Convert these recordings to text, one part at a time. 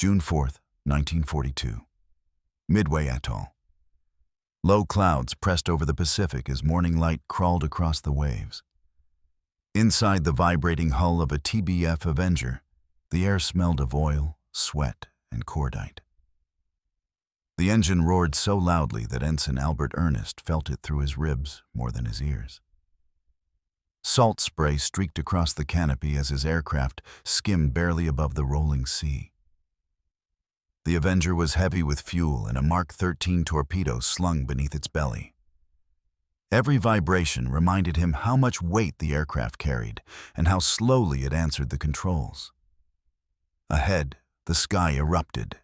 June 4, 1942. Midway Atoll. Low clouds pressed over the Pacific as morning light crawled across the waves. Inside the vibrating hull of a TBF Avenger, the air smelled of oil, sweat, and cordite. The engine roared so loudly that Ensign Albert Ernest felt it through his ribs more than his ears. Salt spray streaked across the canopy as his aircraft skimmed barely above the rolling sea. The Avenger was heavy with fuel and a Mark 13 torpedo slung beneath its belly. Every vibration reminded him how much weight the aircraft carried and how slowly it answered the controls. Ahead, the sky erupted.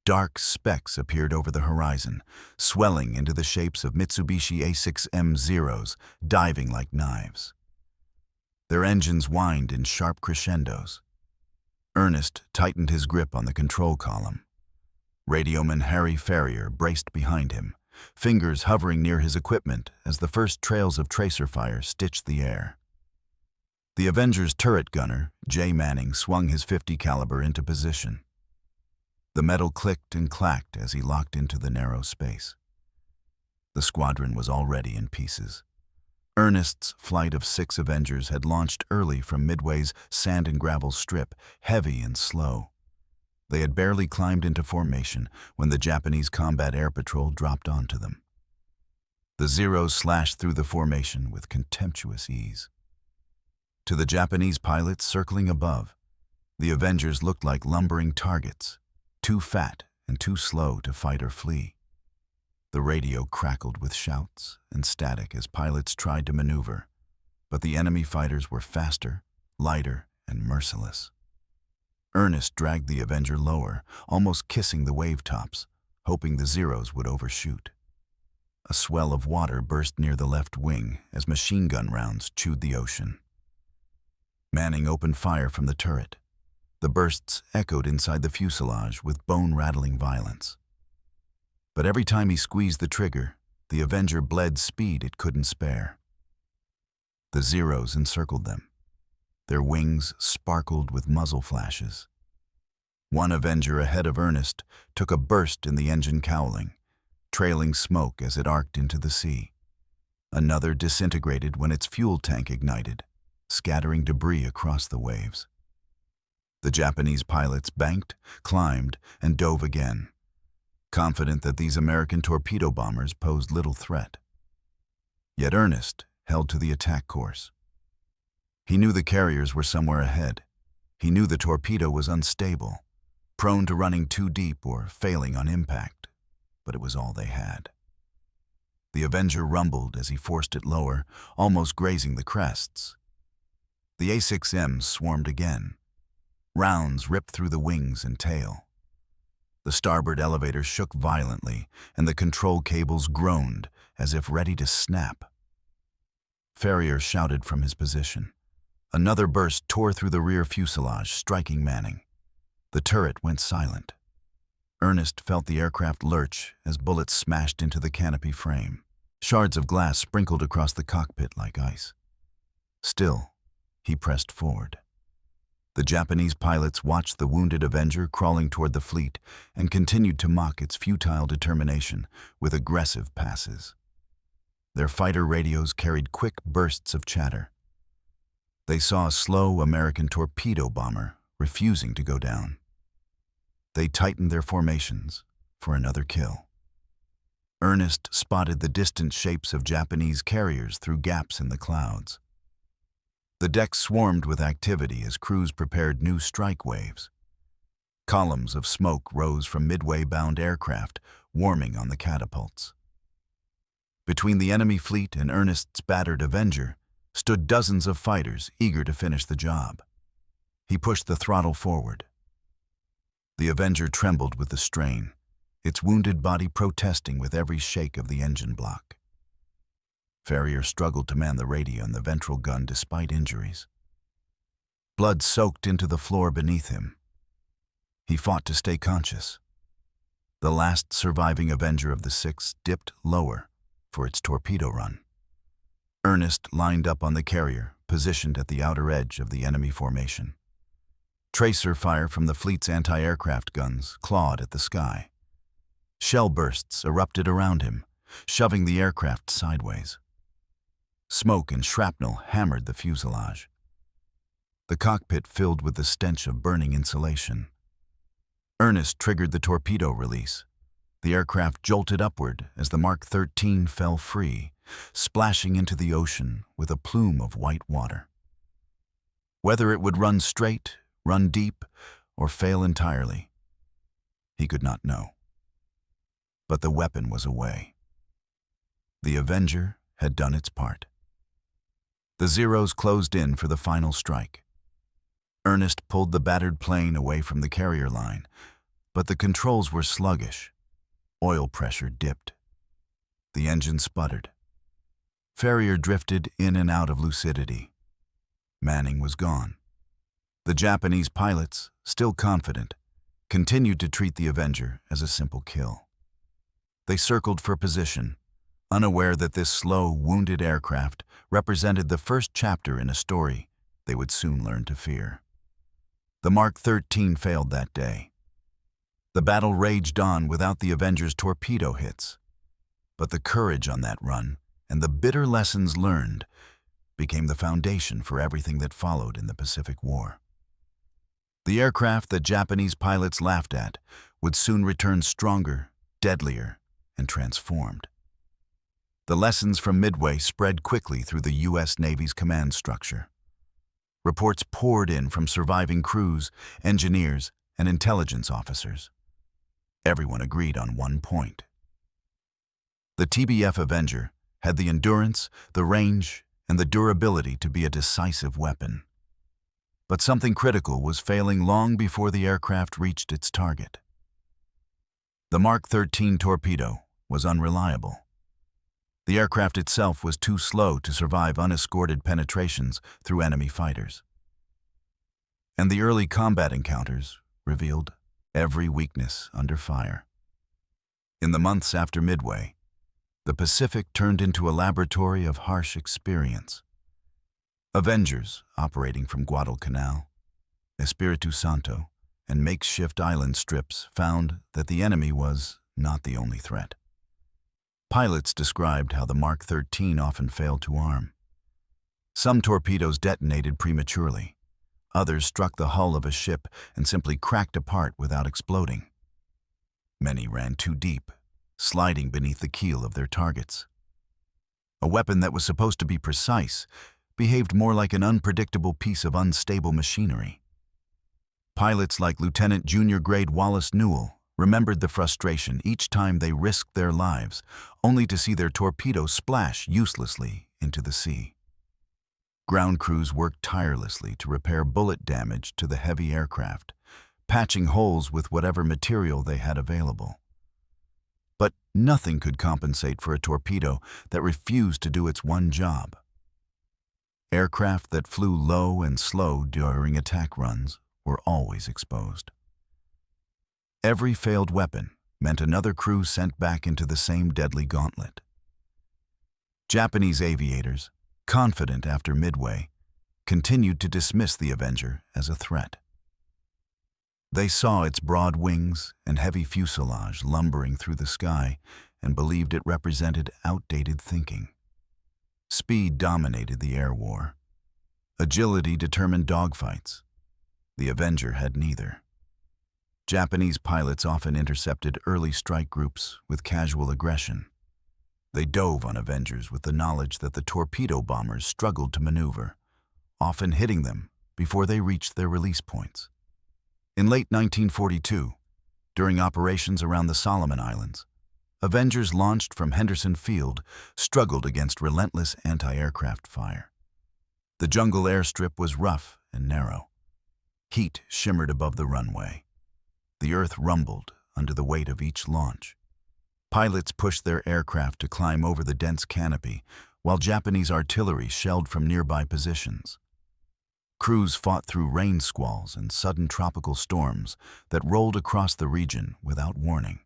Dark specks appeared over the horizon, swelling into the shapes of Mitsubishi A6M Zeros, diving like knives. Their engines whined in sharp crescendos. Ernest tightened his grip on the control column. Radioman Harry Ferrier braced behind him, fingers hovering near his equipment as the first trails of tracer fire stitched the air. The Avenger's turret gunner, J. Manning, swung his .50 caliber into position. The metal clicked and clacked as he locked into the narrow space. The squadron was already in pieces. Ernest's flight of 6 Avengers had launched early from Midway's sand and gravel strip, heavy and slow. They had barely climbed into formation when the Japanese Combat Air Patrol dropped onto them. The Zeros slashed through the formation with contemptuous ease. To the Japanese pilots circling above, the Avengers looked like lumbering targets, too fat and too slow to fight or flee. The radio crackled with shouts and static as pilots tried to maneuver, but the enemy fighters were faster, lighter, and merciless. Ernest dragged the Avenger lower, almost kissing the wave tops, hoping the Zeros would overshoot. A swell of water burst near the left wing as machine gun rounds chewed the ocean. Manning opened fire from the turret. The bursts echoed inside the fuselage with bone-rattling violence. But every time he squeezed the trigger, the Avenger bled speed it couldn't spare. The Zeros encircled them. Their wings sparkled with muzzle flashes. One Avenger ahead of Ernest took a burst in the engine cowling, trailing smoke as it arced into the sea. Another disintegrated when its fuel tank ignited, scattering debris across the waves. The Japanese pilots banked, climbed, and dove again, confident that these American torpedo bombers posed little threat. Yet Ernest held to the attack course. He knew the carriers were somewhere ahead. He knew the torpedo was unstable, prone to running too deep or failing on impact, but it was all they had. The Avenger rumbled as he forced it lower, almost grazing the crests. The A6M swarmed again. Rounds ripped through the wings and tail. The starboard elevator shook violently, and the control cables groaned as if ready to snap. Ferrier shouted from his position. Another burst tore through the rear fuselage, striking Manning. The turret went silent. Ernest felt the aircraft lurch as bullets smashed into the canopy frame. Shards of glass sprinkled across the cockpit like ice. Still, he pressed forward. The Japanese pilots watched the wounded Avenger crawling toward the fleet and continued to mock its futile determination with aggressive passes. Their fighter radios carried quick bursts of chatter. They saw a slow American torpedo bomber refusing to go down. They tightened their formations for another kill. Ernest spotted the distant shapes of Japanese carriers through gaps in the clouds. The deck swarmed with activity as crews prepared new strike waves. Columns of smoke rose from Midway-bound aircraft, warming on the catapults. Between the enemy fleet and Ernest's battered Avenger stood dozens of fighters eager to finish the job. He pushed the throttle forward. The Avenger trembled with the strain, its wounded body protesting with every shake of the engine block. Ferrier struggled to man the radio and the ventral gun despite injuries. Blood soaked into the floor beneath him. He fought to stay conscious. The last surviving Avenger of the 6 dipped lower for its torpedo run. Ernest lined up on the carrier, positioned at the outer edge of the enemy formation. Tracer fire from the fleet's anti-aircraft guns clawed at the sky. Shell bursts erupted around him, shoving the aircraft sideways. Smoke and shrapnel hammered the fuselage. The cockpit filled with the stench of burning insulation. Ernest triggered the torpedo release. The aircraft jolted upward as the Mark 13 fell free, splashing into the ocean with a plume of white water. Whether it would run straight, run deep, or fail entirely, he could not know. But the weapon was away. The Avenger had done its part. The Zeros closed in for the final strike. Ernest pulled the battered plane away from the carrier line, but the controls were sluggish. Oil pressure dipped. The engine sputtered. Ferrier drifted in and out of lucidity. Manning was gone. The Japanese pilots, still confident, continued to treat the Avenger as a simple kill. They circled for position, unaware that this slow, wounded aircraft represented the first chapter in a story they would soon learn to fear. The Mark 13 failed that day. The battle raged on without the Avenger's torpedo hits. But the courage on that run and the bitter lessons learned became the foundation for everything that followed in the Pacific War. The aircraft that Japanese pilots laughed at would soon return stronger, deadlier, and transformed. The lessons from Midway spread quickly through the U.S. Navy's command structure. Reports poured in from surviving crews, engineers, and intelligence officers. Everyone agreed on one point. The TBF Avenger had the endurance, the range, and the durability to be a decisive weapon. But something critical was failing long before the aircraft reached its target. The Mark 13 torpedo was unreliable. The aircraft itself was too slow to survive unescorted penetrations through enemy fighters. And the early combat encounters revealed every weakness under fire. In the months after Midway, the Pacific turned into a laboratory of harsh experience. Avengers operating from Guadalcanal, Espiritu Santo, and makeshift island strips found that the enemy was not the only threat. Pilots described how the Mark 13 often failed to arm. Some torpedoes detonated prematurely. Others struck the hull of a ship and simply cracked apart without exploding. Many ran too deep, sliding beneath the keel of their targets. A weapon that was supposed to be precise behaved more like an unpredictable piece of unstable machinery. Pilots like Lieutenant Junior Grade Wallace Newell remembered the frustration each time they risked their lives, only to see their torpedo splash uselessly into the sea. Ground crews worked tirelessly to repair bullet damage to the heavy aircraft, patching holes with whatever material they had available. But nothing could compensate for a torpedo that refused to do its one job. Aircraft that flew low and slow during attack runs were always exposed. Every failed weapon meant another crew sent back into the same deadly gauntlet. Japanese aviators, confident after Midway, continued to dismiss the Avenger as a threat. They saw its broad wings and heavy fuselage lumbering through the sky and believed it represented outdated thinking. Speed dominated the air war. Agility determined dogfights. The Avenger had neither. Japanese pilots often intercepted early strike groups with casual aggression. They dove on Avengers with the knowledge that the torpedo bombers struggled to maneuver, often hitting them before they reached their release points. In late 1942, during operations around the Solomon Islands, Avengers launched from Henderson Field struggled against relentless anti-aircraft fire. The jungle airstrip was rough and narrow. Heat shimmered above the runway. The earth rumbled under the weight of each launch. Pilots pushed their aircraft to climb over the dense canopy, while Japanese artillery shelled from nearby positions. Crews fought through rain squalls and sudden tropical storms that rolled across the region without warning.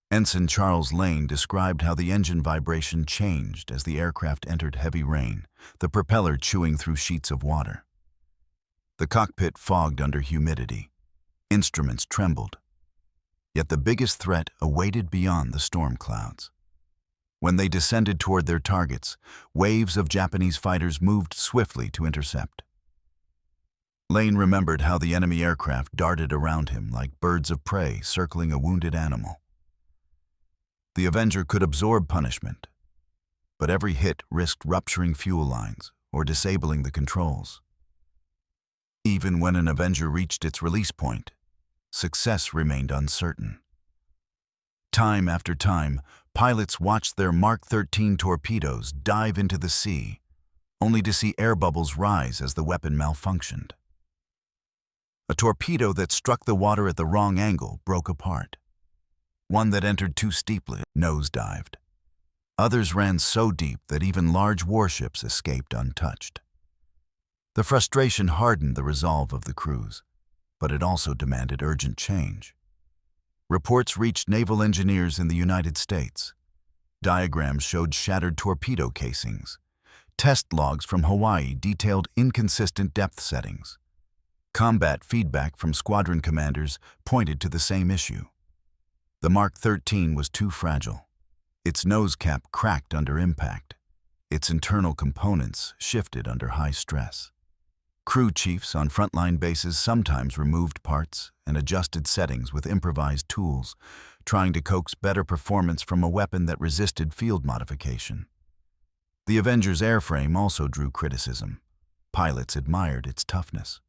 Ensign Charles Lane described how the engine vibration changed as the aircraft entered heavy rain, the propeller chewing through sheets of water. The cockpit fogged under humidity. Instruments trembled. Yet the biggest threat awaited beyond the storm clouds. When they descended toward their targets, waves of Japanese fighters moved swiftly to intercept. Lane remembered how the enemy aircraft darted around him like birds of prey circling a wounded animal. The Avenger could absorb punishment, but every hit risked rupturing fuel lines or disabling the controls. Even when an Avenger reached its release point, success remained uncertain. Time after time, pilots watched their Mark 13 torpedoes dive into the sea, only to see air bubbles rise as the weapon malfunctioned. A torpedo that struck the water at the wrong angle broke apart. One that entered too steeply nosedived. Others ran so deep that even large warships escaped untouched. The frustration hardened the resolve of the crews, but it also demanded urgent change. Reports reached naval engineers in the United States. Diagrams showed shattered torpedo casings. Test logs from Hawaii detailed inconsistent depth settings. Combat feedback from squadron commanders pointed to the same issue. The Mark 13 was too fragile. Its nose cap cracked under impact. Its internal components shifted under high stress. Crew chiefs on frontline bases sometimes removed parts and adjusted settings with improvised tools, trying to coax better performance from a weapon that resisted field modification. The Avenger's airframe also drew criticism. Pilots admired its toughness.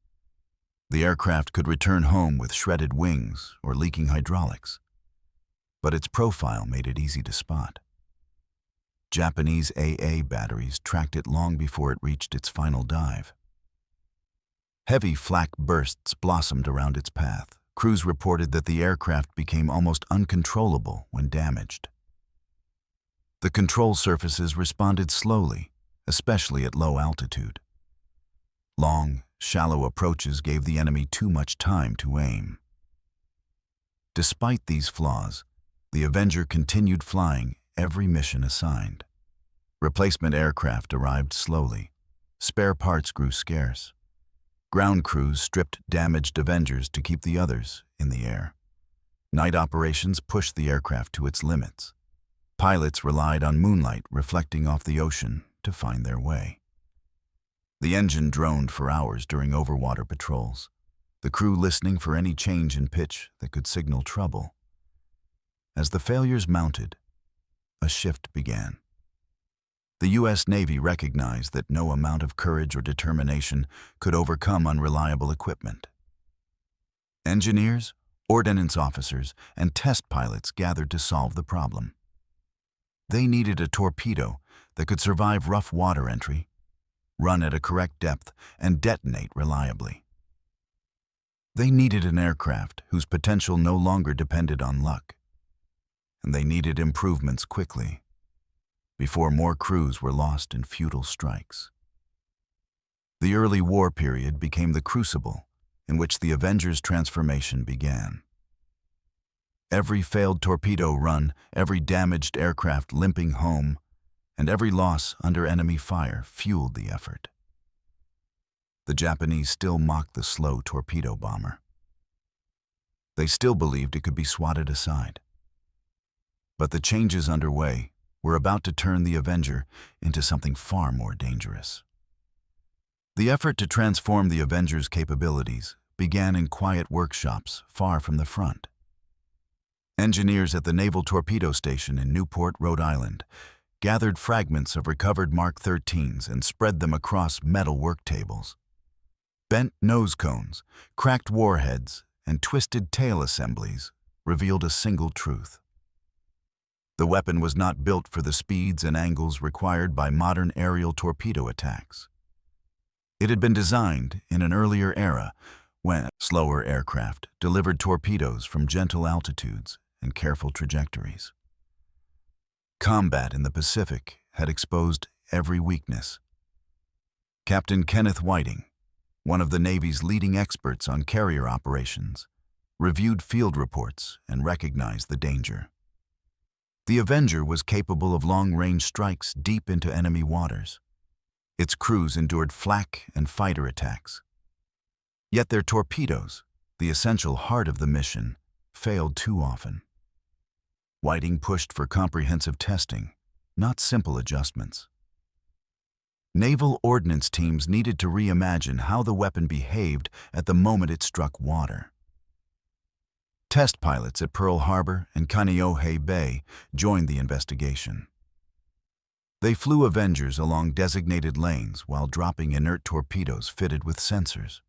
The aircraft could return home with shredded wings or leaking hydraulics, but its profile made it easy to spot. Japanese AA batteries tracked it long before it reached its final dive. Heavy flak bursts blossomed around its path. Crews reported that the aircraft became almost uncontrollable when damaged. The control surfaces responded slowly, especially at low altitude. Long, shallow approaches gave the enemy too much time to aim. Despite these flaws, the Avenger continued flying every mission assigned. Replacement aircraft arrived slowly. Spare parts grew scarce. Ground crews stripped damaged Avengers to keep the others in the air. Night operations pushed the aircraft to its limits. Pilots relied on moonlight reflecting off the ocean to find their way. The engine droned for hours during overwater patrols, the crew listening for any change in pitch that could signal trouble. As the failures mounted, a shift began. The U.S. Navy recognized that no amount of courage or determination could overcome unreliable equipment. Engineers, ordnance officers, and test pilots gathered to solve the problem. They needed a torpedo that could survive rough water entry, run at a correct depth, and detonate reliably. They needed an aircraft whose potential no longer depended on luck. And they needed improvements quickly, before more crews were lost in futile strikes. The early war period became the crucible in which the Avenger's transformation began. Every failed torpedo run, every damaged aircraft limping home, and every loss under enemy fire fueled the effort. The Japanese still mocked the slow torpedo bomber. They still believed it could be swatted aside. But the changes underway were about to turn the Avenger into something far more dangerous. The effort to transform the Avenger's capabilities began in quiet workshops far from the front. Engineers at the Naval Torpedo Station in Newport, Rhode Island, gathered fragments of recovered Mark 13s and spread them across metal work tables. Bent nose cones, cracked warheads, and twisted tail assemblies revealed a single truth. The weapon was not built for the speeds and angles required by modern aerial torpedo attacks. It had been designed in an earlier era when slower aircraft delivered torpedoes from gentle altitudes and careful trajectories. Combat in the Pacific had exposed every weakness. Captain Kenneth Whiting, one of the Navy's leading experts on carrier operations, reviewed field reports and recognized the danger. The Avenger was capable of long-range strikes deep into enemy waters. Its crews endured flak and fighter attacks. Yet their torpedoes, the essential heart of the mission, failed too often. Whiting pushed for comprehensive testing, not simple adjustments. Naval ordnance teams needed to reimagine how the weapon behaved at the moment it struck water. Test pilots at Pearl Harbor and Kaneohe Bay joined the investigation. They flew Avengers along designated lanes while dropping inert torpedoes fitted with sensors.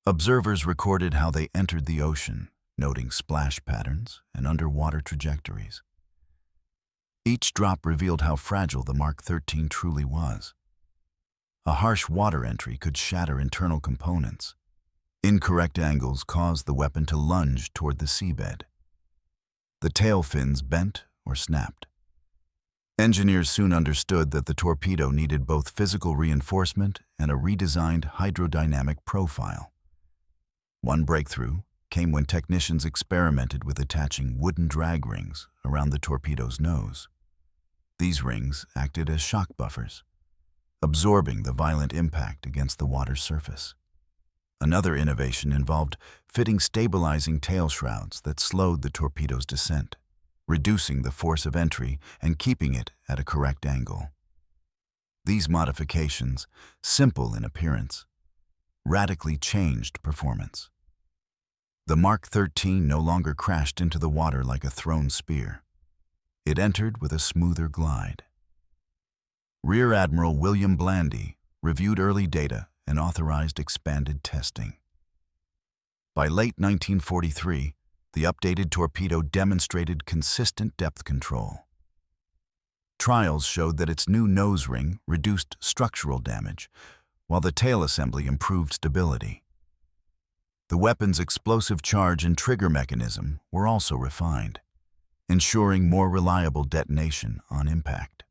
Observers recorded how they entered the ocean, noting splash patterns and underwater trajectories. Each drop revealed how fragile the Mark 13 truly was. A harsh water entry could shatter internal components. Incorrect angles caused the weapon to lunge toward the seabed. The tail fins bent or snapped. Engineers soon understood that the torpedo needed both physical reinforcement and a redesigned hydrodynamic profile. One breakthrough came when technicians experimented with attaching wooden drag rings around the torpedo's nose. These rings acted as shock buffers, absorbing the violent impact against the water's surface. Another innovation involved fitting stabilizing tail shrouds that slowed the torpedo's descent, reducing the force of entry and keeping it at a correct angle. These modifications, simple in appearance, radically changed performance. The Mark 13 no longer crashed into the water like a thrown spear. It entered with a smoother glide. Rear Admiral William Blandy reviewed early data and authorized expanded testing. By late 1943, the updated torpedo demonstrated consistent depth control. Trials showed that its new nose ring reduced structural damage, while the tail assembly improved stability. The weapon's explosive charge and trigger mechanism were also refined, ensuring more reliable detonation on impact.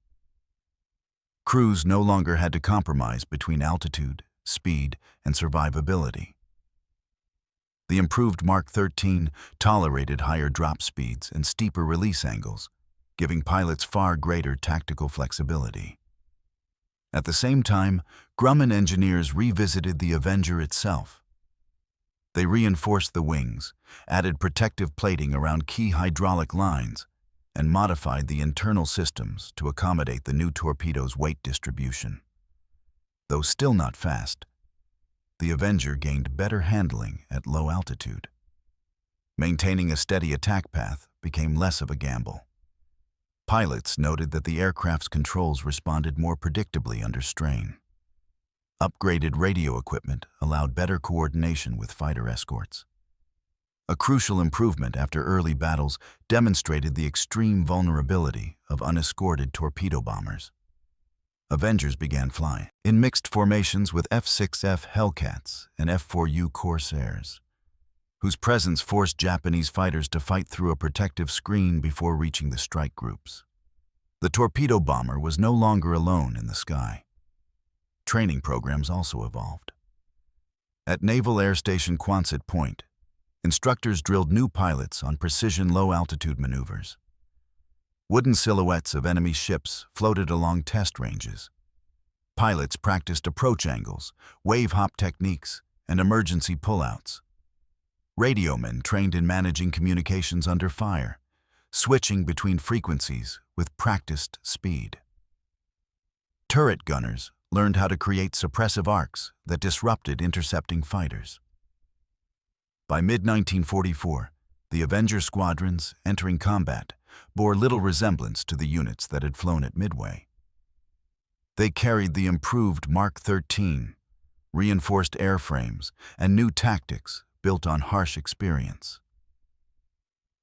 Crews no longer had to compromise between altitude, speed, and survivability. The improved Mark 13 tolerated higher drop speeds and steeper release angles, giving pilots far greater tactical flexibility. At the same time, Grumman engineers revisited the Avenger itself. They reinforced the wings, added protective plating around key hydraulic lines, and modified the internal systems to accommodate the new torpedo's weight distribution. Though still not fast, the Avenger gained better handling at low altitude. Maintaining a steady attack path became less of a gamble. Pilots noted that the aircraft's controls responded more predictably under strain. Upgraded radio equipment allowed better coordination with fighter escorts. A crucial improvement after early battles demonstrated the extreme vulnerability of unescorted torpedo bombers. Avengers began flying in mixed formations with F-6F Hellcats and F-4U Corsairs, whose presence forced Japanese fighters to fight through a protective screen before reaching the strike groups. The torpedo bomber was no longer alone in the sky. Training programs also evolved. At Naval Air Station Quonset Point, instructors drilled new pilots on precision low-altitude maneuvers. Wooden silhouettes of enemy ships floated along test ranges. Pilots practiced approach angles, wave hop techniques, and emergency pullouts. Radiomen trained in managing communications under fire, switching between frequencies with practiced speed. Turret gunners learned how to create suppressive arcs that disrupted intercepting fighters. By mid-1944, the Avenger squadrons entering combat bore little resemblance to the units that had flown at Midway. They carried the improved Mark 13, reinforced airframes, and new tactics built on harsh experience.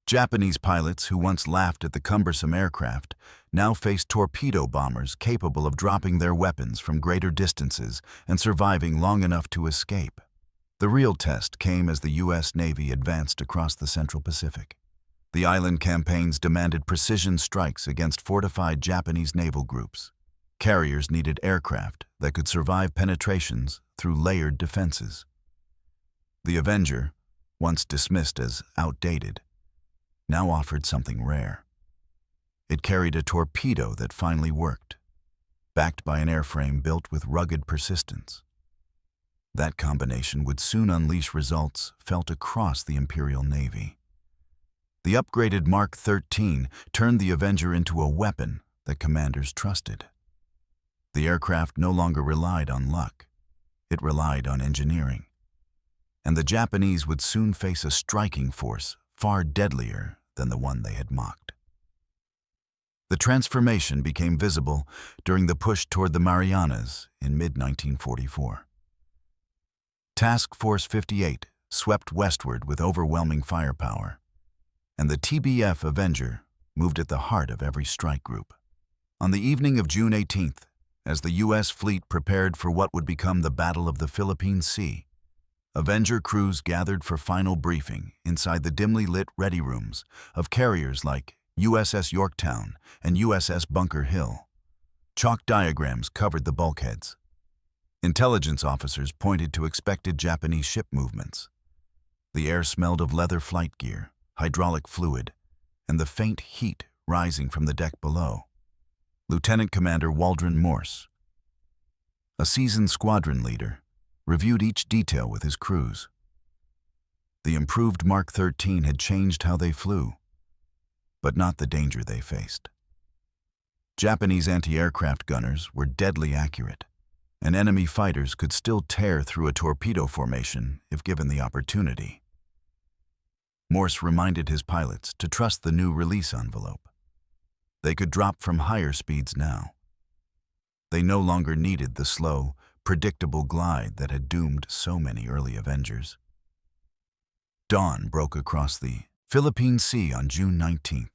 Japanese pilots who once laughed at the cumbersome aircraft now faced torpedo bombers capable of dropping their weapons from greater distances and surviving long enough to escape. The real test came as the U.S. Navy advanced across the Central Pacific. The island campaigns demanded precision strikes against fortified Japanese naval groups. Carriers needed aircraft that could survive penetrations through layered defenses. The Avenger, once dismissed as outdated, now offered something rare. It carried a torpedo that finally worked, backed by an airframe built with rugged persistence. That combination would soon unleash results felt across the Imperial Navy. The upgraded Mark 13 turned the Avenger into a weapon that commanders trusted. The aircraft no longer relied on luck. It relied on engineering. And the Japanese would soon face a striking force far deadlier than the one they had mocked. The transformation became visible during the push toward the Marianas in mid-1944. Task Force 58 swept westward with overwhelming firepower, and the TBF Avenger moved at the heart of every strike group. On the evening of June 18th, as the U.S. fleet prepared for what would become the Battle of the Philippine Sea, Avenger crews gathered for final briefing inside the dimly lit ready rooms of carriers like USS Yorktown and USS Bunker Hill. Chalk diagrams covered the bulkheads. Intelligence officers pointed to expected Japanese ship movements. The air smelled of leather flight gear, hydraulic fluid, and the faint heat rising from the deck below. Lieutenant Commander Waldron Morse, a seasoned squadron leader, reviewed each detail with his crews. The improved Mark 13 had changed how they flew, but not the danger they faced. Japanese anti-aircraft gunners were deadly accurate, and enemy fighters could still tear through a torpedo formation if given the opportunity. Morse reminded his pilots to trust the new release envelope. They could drop from higher speeds now. They no longer needed the slow, predictable glide that had doomed so many early Avengers. Dawn broke across the Philippine Sea on June 19th.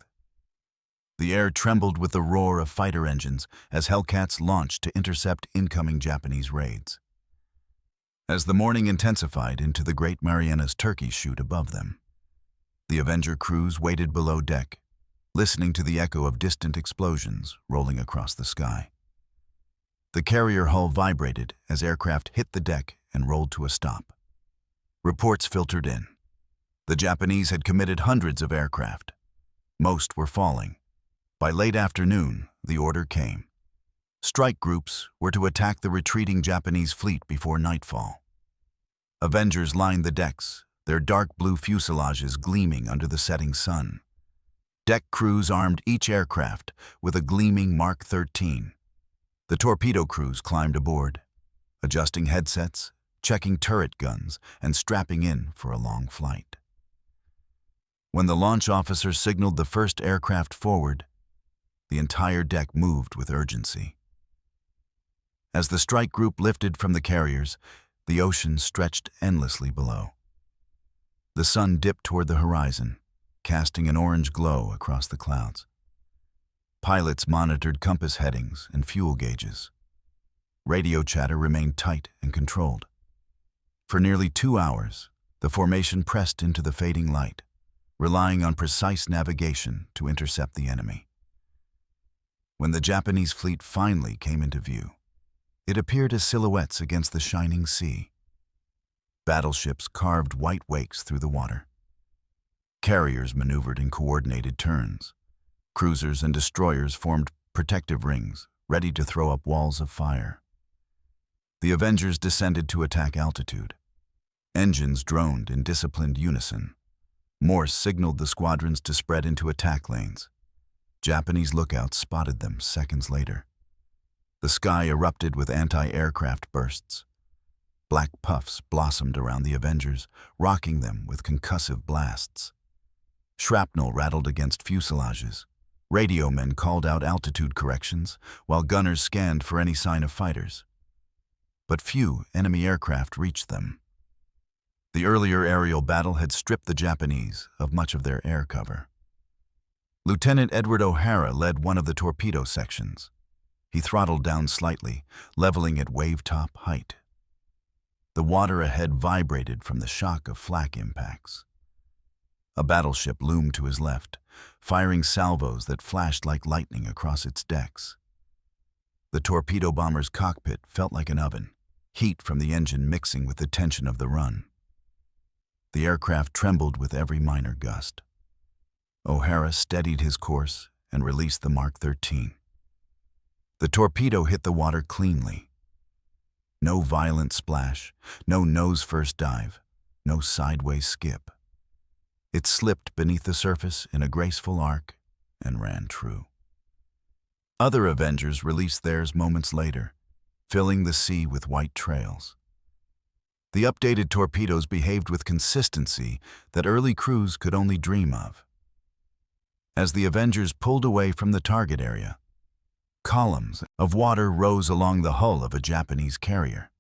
The air trembled with the roar of fighter engines as Hellcats launched to intercept incoming Japanese raids. As the morning intensified into the Great Marianas Turkey Chute above them, the Avenger crews waited below deck, listening to the echo of distant explosions rolling across the sky. The carrier hull vibrated as aircraft hit the deck and rolled to a stop. Reports filtered in. The Japanese had committed hundreds of aircraft. Most were falling. By late afternoon, the order came. Strike groups were to attack the retreating Japanese fleet before nightfall. Avengers lined the decks, their dark blue fuselages gleaming under the setting sun. Deck crews armed each aircraft with a gleaming Mark 13. The torpedo crews climbed aboard, adjusting headsets, checking turret guns, and strapping in for a long flight. When the launch officer signaled the first aircraft forward, the entire deck moved with urgency. As the strike group lifted from the carriers, the ocean stretched endlessly below. The sun dipped toward the horizon, casting an orange glow across the clouds. Pilots monitored compass headings and fuel gauges. Radio chatter remained tight and controlled. For nearly 2 hours, the formation pressed into the fading light, relying on precise navigation to intercept the enemy. When the Japanese fleet finally came into view, it appeared as silhouettes against the shining sea. Battleships carved white wakes through the water. Carriers maneuvered in coordinated turns. Cruisers and destroyers formed protective rings, ready to throw up walls of fire. The Avengers descended to attack altitude. Engines droned in disciplined unison. Morse signaled the squadrons to spread into attack lanes. Japanese lookouts spotted them seconds later. The sky erupted with anti-aircraft bursts. Black puffs blossomed around the Avengers, rocking them with concussive blasts. Shrapnel rattled against fuselages. Radio men called out altitude corrections, while gunners scanned for any sign of fighters. But few enemy aircraft reached them. The earlier aerial battle had stripped the Japanese of much of their air cover. Lieutenant Edward O'Hara led one of the torpedo sections. He throttled down slightly, leveling at wave-top height. The water ahead vibrated from the shock of flak impacts. A battleship loomed to his left, firing salvos that flashed like lightning across its decks. The torpedo bomber's cockpit felt like an oven, heat from the engine mixing with the tension of the run. The aircraft trembled with every minor gust. O'Hara steadied his course and released the Mark 13. The torpedo hit the water cleanly. No violent splash, no nose-first dive, no sideways skip. It slipped beneath the surface in a graceful arc and ran true. Other Avengers released theirs moments later, filling the sea with white trails. The updated torpedoes behaved with consistency that early crews could only dream of. As the Avengers pulled away from the target area, columns of water rose along the hull of a Japanese carrier.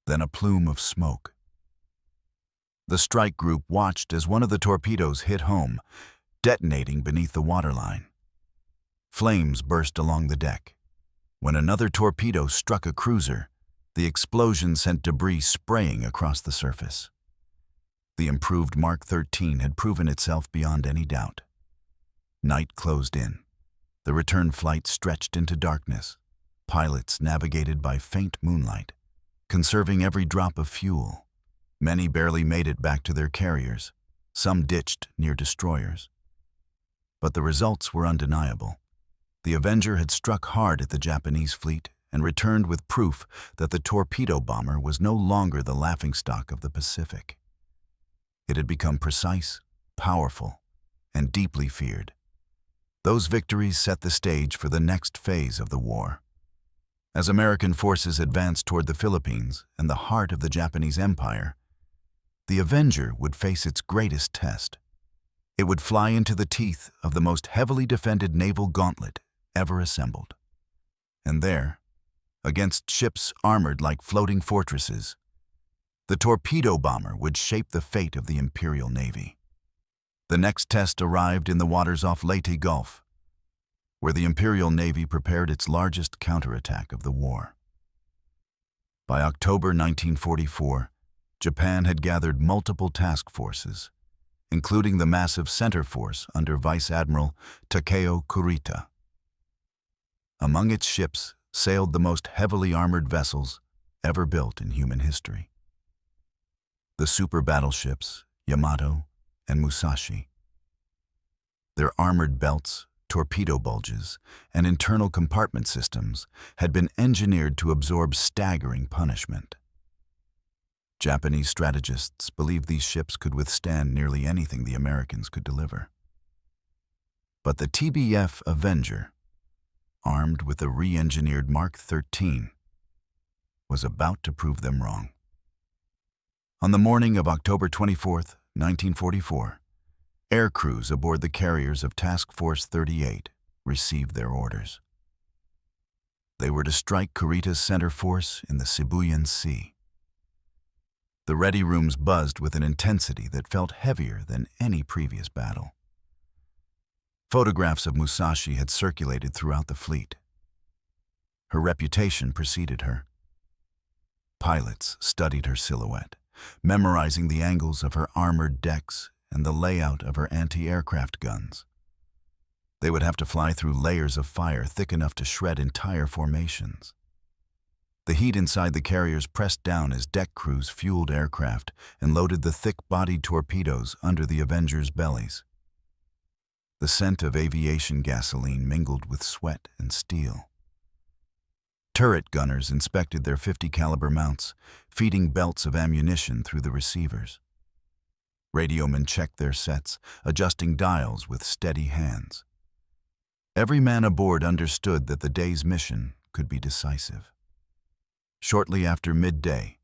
Then a plume of smoke. The strike group watched as one of the torpedoes hit home, detonating beneath the waterline. Flames burst along the deck. When another torpedo struck a cruiser, the explosion sent debris spraying across the surface. The improved Mark 13 had proven itself beyond any doubt. Night closed in. The return flight stretched into darkness. Pilots navigated by faint moonlight, conserving every drop of fuel. Many barely made it back to their carriers. Some ditched near destroyers. But the results were undeniable. The Avenger had struck hard at the Japanese fleet and returned with proof that the torpedo bomber was no longer the laughingstock of the Pacific. It had become precise, powerful, and deeply feared. Those victories set the stage for the next phase of the war. As American forces advanced toward the Philippines and the heart of the Japanese Empire, the Avenger would face its greatest test. It would fly into the teeth of the most heavily defended naval gauntlet ever assembled. And there, against ships armored like floating fortresses, the torpedo bomber would shape the fate of the Imperial Navy. The next test arrived in the waters off Leyte Gulf, where the Imperial Navy prepared its largest counterattack of the war. By October 1944, Japan had gathered multiple task forces, including the massive center force under Vice Admiral Takeo Kurita. Among its ships sailed the most heavily armored vessels ever built in human history. The super-battleships Yamato and Musashi. Their armored belts, torpedo bulges, and internal compartment systems had been engineered to absorb staggering punishment. Japanese strategists believed these ships could withstand nearly anything the Americans could deliver. But the TBF Avenger, armed with a re-engineered Mark 13, was about to prove them wrong. On the morning of October 24, 1944, air crews aboard the carriers of Task Force 38 received their orders. They were to strike Kurita's center force in the Sibuyan Sea. The ready rooms buzzed with an intensity that felt heavier than any previous battle. Photographs of Musashi had circulated throughout the fleet. Her reputation preceded her. Pilots studied her silhouette, memorizing the angles of her armored decks and the layout of her anti-aircraft guns. They would have to fly through layers of fire thick enough to shred entire formations. The heat inside the carriers pressed down as deck crews fueled aircraft and loaded the thick-bodied torpedoes under the Avenger's bellies. The scent of aviation gasoline mingled with sweat and steel. Turret gunners inspected their .50 caliber mounts, feeding belts of ammunition through the receivers. Radiomen checked their sets, adjusting dials with steady hands. Every man aboard understood that the day's mission could be decisive. Shortly after midday,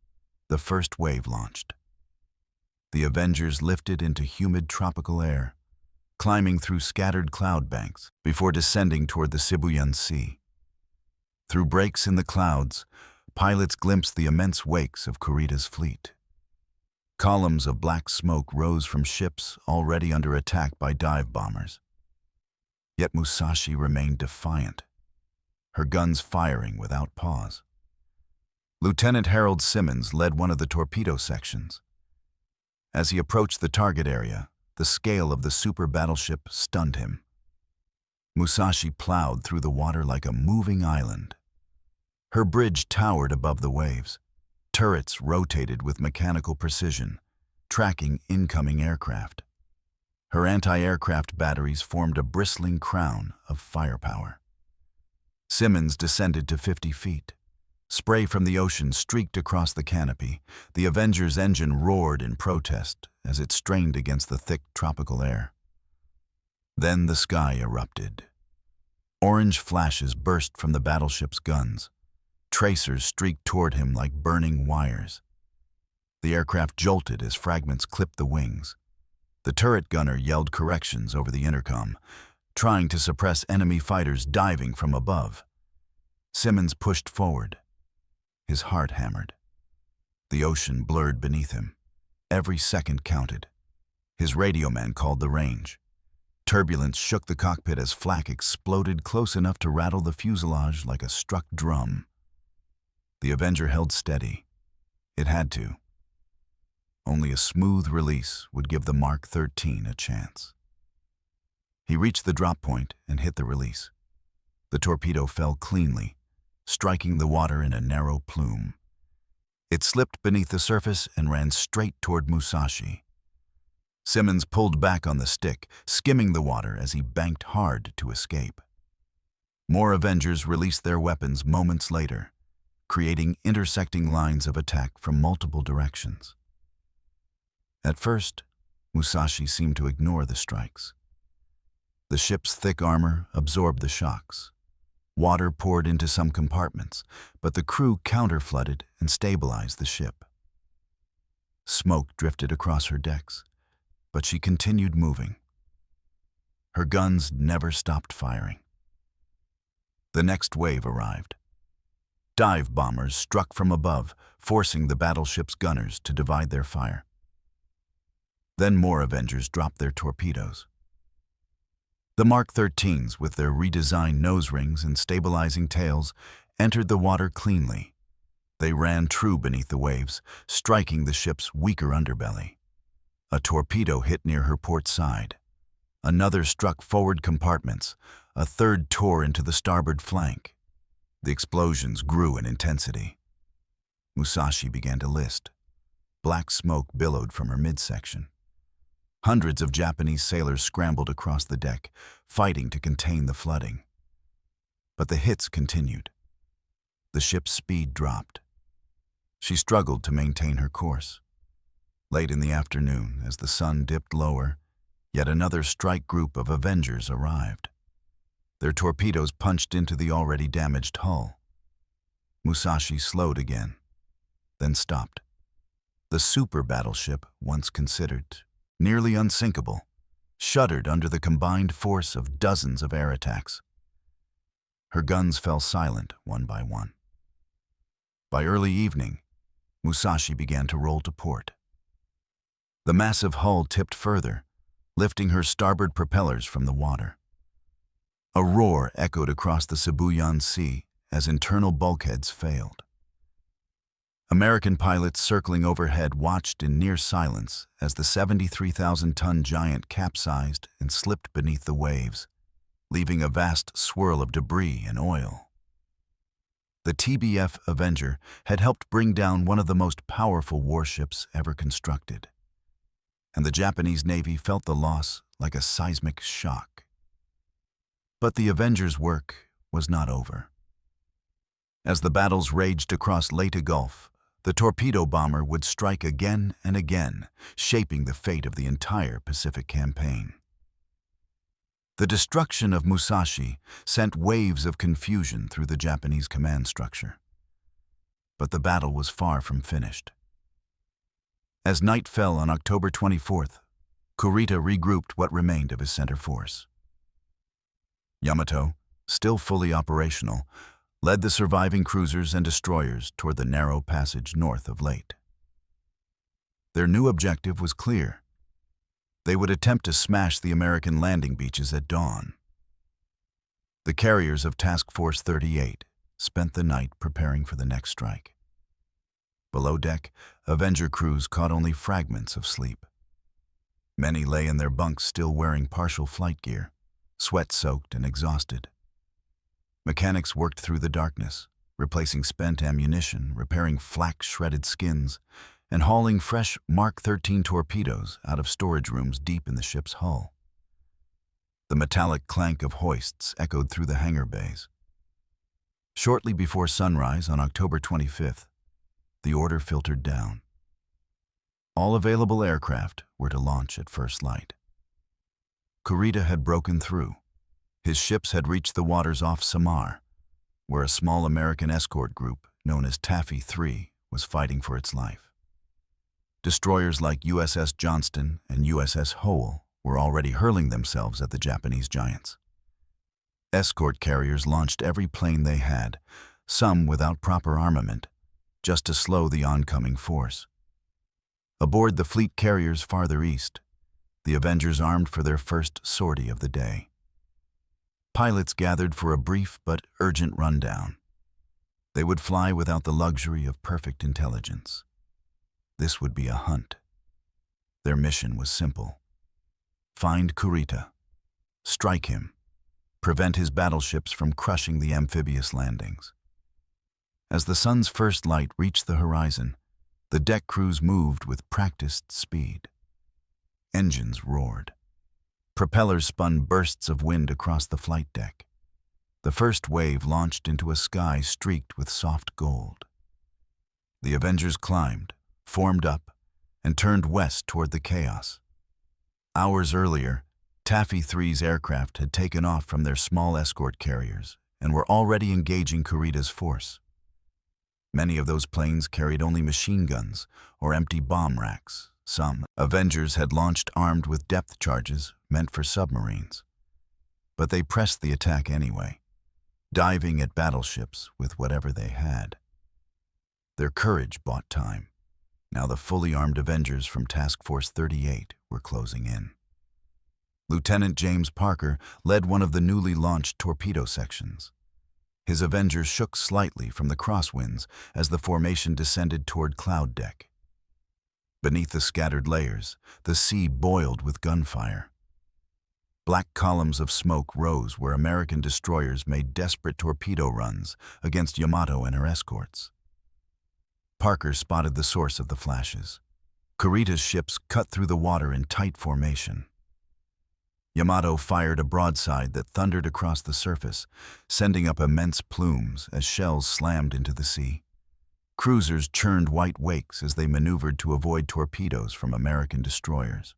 the first wave launched. The Avengers lifted into humid tropical air, climbing through scattered cloud banks before descending toward the Sibuyan Sea. Through breaks in the clouds, pilots glimpsed the immense wakes of Kurita's fleet. Columns of black smoke rose from ships already under attack by dive bombers. Yet Musashi remained defiant, her guns firing without pause. Lieutenant Harold Simmons led one of the torpedo sections. As he approached the target area, the scale of the super-battleship stunned him. Musashi plowed through the water like a moving island. Her bridge towered above the waves. Turrets rotated with mechanical precision, tracking incoming aircraft. Her anti-aircraft batteries formed a bristling crown of firepower. Simmons descended to 50 feet, Spray from the ocean streaked across the canopy. The Avenger's engine roared in protest as it strained against the thick tropical air. Then the sky erupted. Orange flashes burst from the battleship's guns. Tracers streaked toward him like burning wires. The aircraft jolted as fragments clipped the wings. The turret gunner yelled corrections over the intercom, trying to suppress enemy fighters diving from above. Simmons pushed forward. His heart hammered. The ocean blurred beneath him. Every second counted. His radio man called the range. Turbulence shook the cockpit as flak exploded close enough to rattle the fuselage like a struck drum. The Avenger held steady. It had to. Only a smooth release would give the Mark 13 a chance. He reached the drop point and hit the release. The torpedo fell cleanly, striking the water in a narrow plume. It slipped beneath the surface and ran straight toward Musashi. Simmons pulled back on the stick, skimming the water as he banked hard to escape. More Avengers released their weapons moments later, creating intersecting lines of attack from multiple directions. At first, Musashi seemed to ignore the strikes. The ship's thick armor absorbed the shocks. Water poured into some compartments, but the crew counter-flooded and stabilized the ship. Smoke drifted across her decks, but she continued moving. Her guns never stopped firing. The next wave arrived. Dive bombers struck from above, forcing the battleship's gunners to divide their fire. Then more Avengers dropped their torpedoes. The Mark 13s, with their redesigned nose rings and stabilizing tails, entered the water cleanly. They ran true beneath the waves, striking the ship's weaker underbelly. A torpedo hit near her port side. Another struck forward compartments. A third tore into the starboard flank. The explosions grew in intensity. Musashi began to list. Black smoke billowed from her midsection. Hundreds of Japanese sailors scrambled across the deck, fighting to contain the flooding. But the hits continued. The ship's speed dropped. She struggled to maintain her course. Late in the afternoon, as the sun dipped lower, yet another strike group of Avengers arrived. Their torpedoes punched into the already damaged hull. Musashi slowed again, then stopped. The super-battleship, once considered nearly unsinkable, shuddered under the combined force of dozens of air attacks. Her guns fell silent one by one. By early evening, Musashi began to roll to port. The massive hull tipped further, lifting her starboard propellers from the water. A roar echoed across the Sibuyan Sea as internal bulkheads failed. American pilots circling overhead watched in near silence as the 73,000-ton giant capsized and slipped beneath the waves, leaving a vast swirl of debris and oil. The TBF Avenger had helped bring down one of the most powerful warships ever constructed, and the Japanese Navy felt the loss like a seismic shock. But the Avenger's work was not over. As the battles raged across Leyte Gulf, the torpedo bomber would strike again and again, shaping the fate of the entire Pacific campaign. The destruction of Musashi sent waves of confusion through the Japanese command structure. But the battle was far from finished. As night fell on October 24th, Kurita regrouped what remained of his center force. Yamato, still fully operational, led the surviving cruisers and destroyers toward the narrow passage north of Leyte. Their new objective was clear. They would attempt to smash the American landing beaches at dawn. The carriers of Task Force 38 spent the night preparing for the next strike. Below deck, Avenger crews caught only fragments of sleep. Many lay in their bunks still wearing partial flight gear, sweat-soaked and exhausted. Mechanics worked through the darkness, replacing spent ammunition, repairing flak-shredded skins, and hauling fresh Mark 13 torpedoes out of storage rooms deep in the ship's hull. The metallic clank of hoists echoed through the hangar bays. Shortly before sunrise on October 25th, the order filtered down. All available aircraft were to launch at first light. Kurita had broken through. His ships had reached the waters off Samar, where a small American escort group known as Taffy 3 was fighting for its life. Destroyers like USS Johnston and USS Howell were already hurling themselves at the Japanese giants. Escort carriers launched every plane they had, some without proper armament, just to slow the oncoming force. Aboard the fleet carriers farther east, the Avengers armed for their first sortie of the day. Pilots gathered for a brief but urgent rundown. They would fly without the luxury of perfect intelligence. This would be a hunt. Their mission was simple. Find Kurita, strike him, prevent his battleships from crushing the amphibious landings. As the sun's first light reached the horizon, the deck crews moved with practiced speed. Engines roared. Propellers spun bursts of wind across the flight deck. The first wave launched into a sky streaked with soft gold. The Avengers climbed, formed up, and turned west toward the chaos. Hours earlier, Taffy 3's aircraft had taken off from their small escort carriers and were already engaging Kurita's force. Many of those planes carried only machine guns or empty bomb racks. Some Avengers had launched armed with depth charges meant for submarines. But they pressed the attack anyway, diving at battleships with whatever they had. Their courage bought time. Now the fully armed Avengers from Task Force 38 were closing in. Lieutenant James Parker led one of the newly launched torpedo sections. His Avengers shook slightly from the crosswinds as the formation descended toward Cloud Deck. Beneath the scattered layers, the sea boiled with gunfire. Black columns of smoke rose where American destroyers made desperate torpedo runs against Yamato and her escorts. Parker spotted the source of the flashes. Kurita's ships cut through the water in tight formation. Yamato fired a broadside that thundered across the surface, sending up immense plumes as shells slammed into the sea. Cruisers churned white wakes as they maneuvered to avoid torpedoes from American destroyers.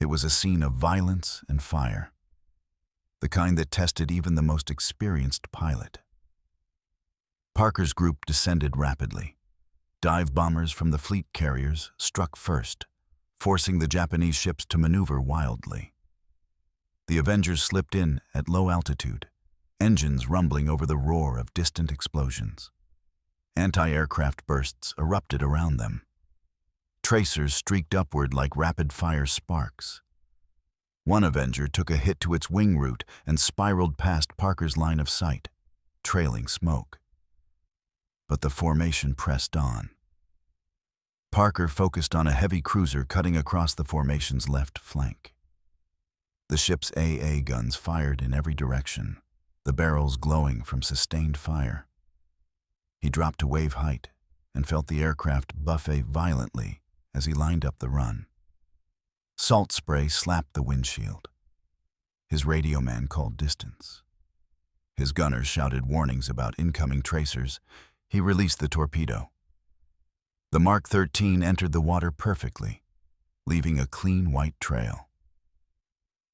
It was a scene of violence and fire, the kind that tested even the most experienced pilot. Parker's group descended rapidly. Dive bombers from the fleet carriers struck first, forcing the Japanese ships to maneuver wildly. The Avengers slipped in at low altitude, engines rumbling over the roar of distant explosions. Anti-aircraft bursts erupted around them. Tracers streaked upward like rapid-fire sparks. One Avenger took a hit to its wing root and spiraled past Parker's line of sight, trailing smoke. But the formation pressed on. Parker focused on a heavy cruiser cutting across the formation's left flank. The ship's AA guns fired in every direction, the barrels glowing from sustained fire. He dropped to wave height and felt the aircraft buffet violently as he lined up the run. Salt spray slapped the windshield. His radio man called distance. His gunners shouted warnings about incoming tracers. He released the torpedo. The Mark 13 entered the water perfectly, leaving a clean white trail.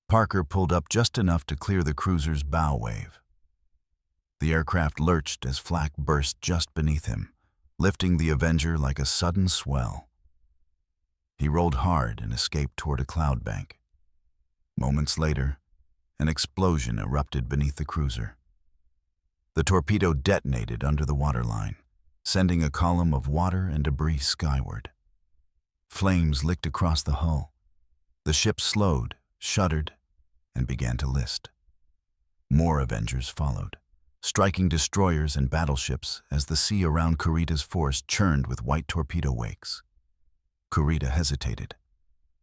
Parker pulled up just enough to clear the cruiser's bow wave. The aircraft lurched as flak burst just beneath him, lifting the Avenger like a sudden swell. He rolled hard and escaped toward a cloud bank. Moments later, an explosion erupted beneath the cruiser. The torpedo detonated under the waterline, sending a column of water and debris skyward. Flames licked across the hull. The ship slowed, shuddered, and began to list. More Avengers followed, striking destroyers and battleships as the sea around Kurita's force churned with white torpedo wakes. Kurita hesitated.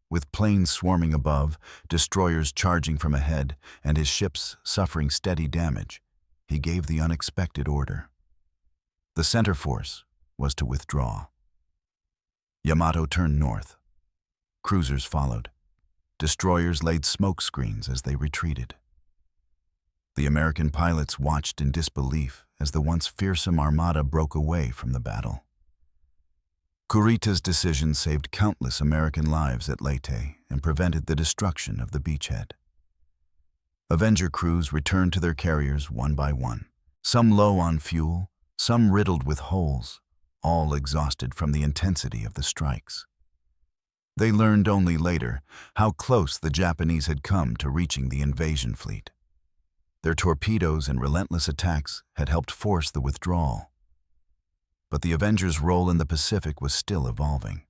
With planes swarming above, destroyers charging from ahead, and his ships suffering steady damage, he gave the unexpected order. The center force was to withdraw. Yamato turned north. Cruisers followed. Destroyers laid smoke screens as they retreated. The American pilots watched in disbelief as the once fearsome armada broke away from the battle. Kurita's decision saved countless American lives at Leyte and prevented the destruction of the beachhead. Avenger crews returned to their carriers one by one, some low on fuel, some riddled with holes, all exhausted from the intensity of the strikes. They learned only later how close the Japanese had come to reaching the invasion fleet. Their torpedoes and relentless attacks had helped force the withdrawal. But the Avenger's role in the Pacific was still evolving.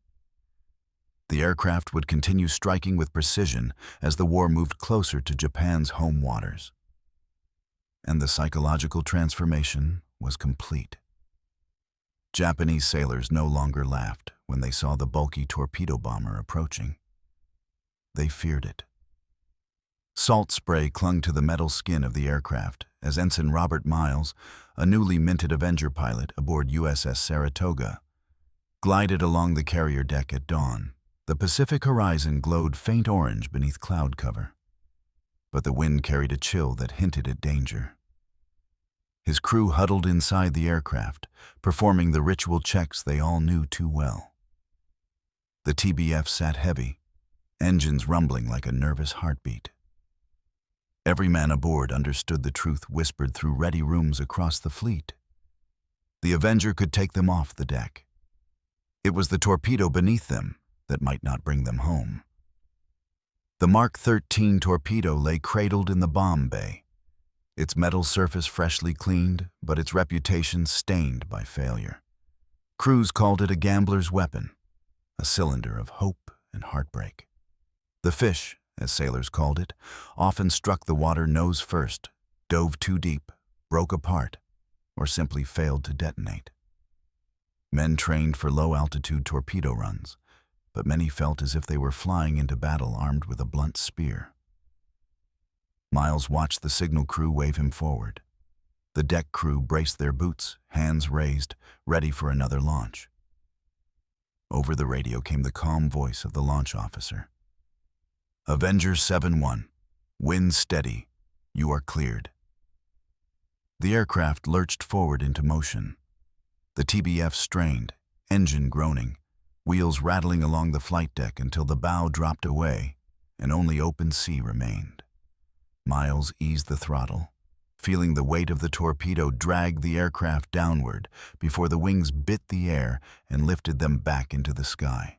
The aircraft would continue striking with precision as the war moved closer to Japan's home waters. And the psychological transformation was complete. Japanese sailors no longer laughed when they saw the bulky torpedo bomber approaching. They feared it. Salt spray clung to the metal skin of the aircraft as Ensign Robert Miles, a newly minted Avenger pilot aboard USS Saratoga, glided along the carrier deck at dawn. The Pacific horizon glowed faint orange beneath cloud cover, but the wind carried a chill that hinted at danger. His crew huddled inside the aircraft, performing the ritual checks they all knew too well. The TBF sat heavy, engines rumbling like a nervous heartbeat. Every man aboard understood the truth whispered through ready rooms across the fleet. The Avenger could take them off the deck. It was the torpedo beneath them that might not bring them home. The Mark 13 torpedo lay cradled in the bomb bay, its metal surface freshly cleaned, but its reputation stained by failure. Crews called it a gambler's weapon, a cylinder of hope and heartbreak. The fish, as sailors called it, often struck the water nose first, dove too deep, broke apart, or simply failed to detonate. Men trained for low-altitude torpedo runs, but many felt as if they were flying into battle armed with a blunt spear. Miles watched the signal crew wave him forward. The deck crew braced their boots, hands raised, ready for another launch. Over the radio came the calm voice of the launch officer. Avenger 7-1, wind steady, you are cleared. The aircraft lurched forward into motion. The TBF strained, engine groaning, wheels rattling along the flight deck until the bow dropped away and only open sea remained. Miles eased the throttle, feeling the weight of the torpedo drag the aircraft downward before the wings bit the air and lifted them back into the sky.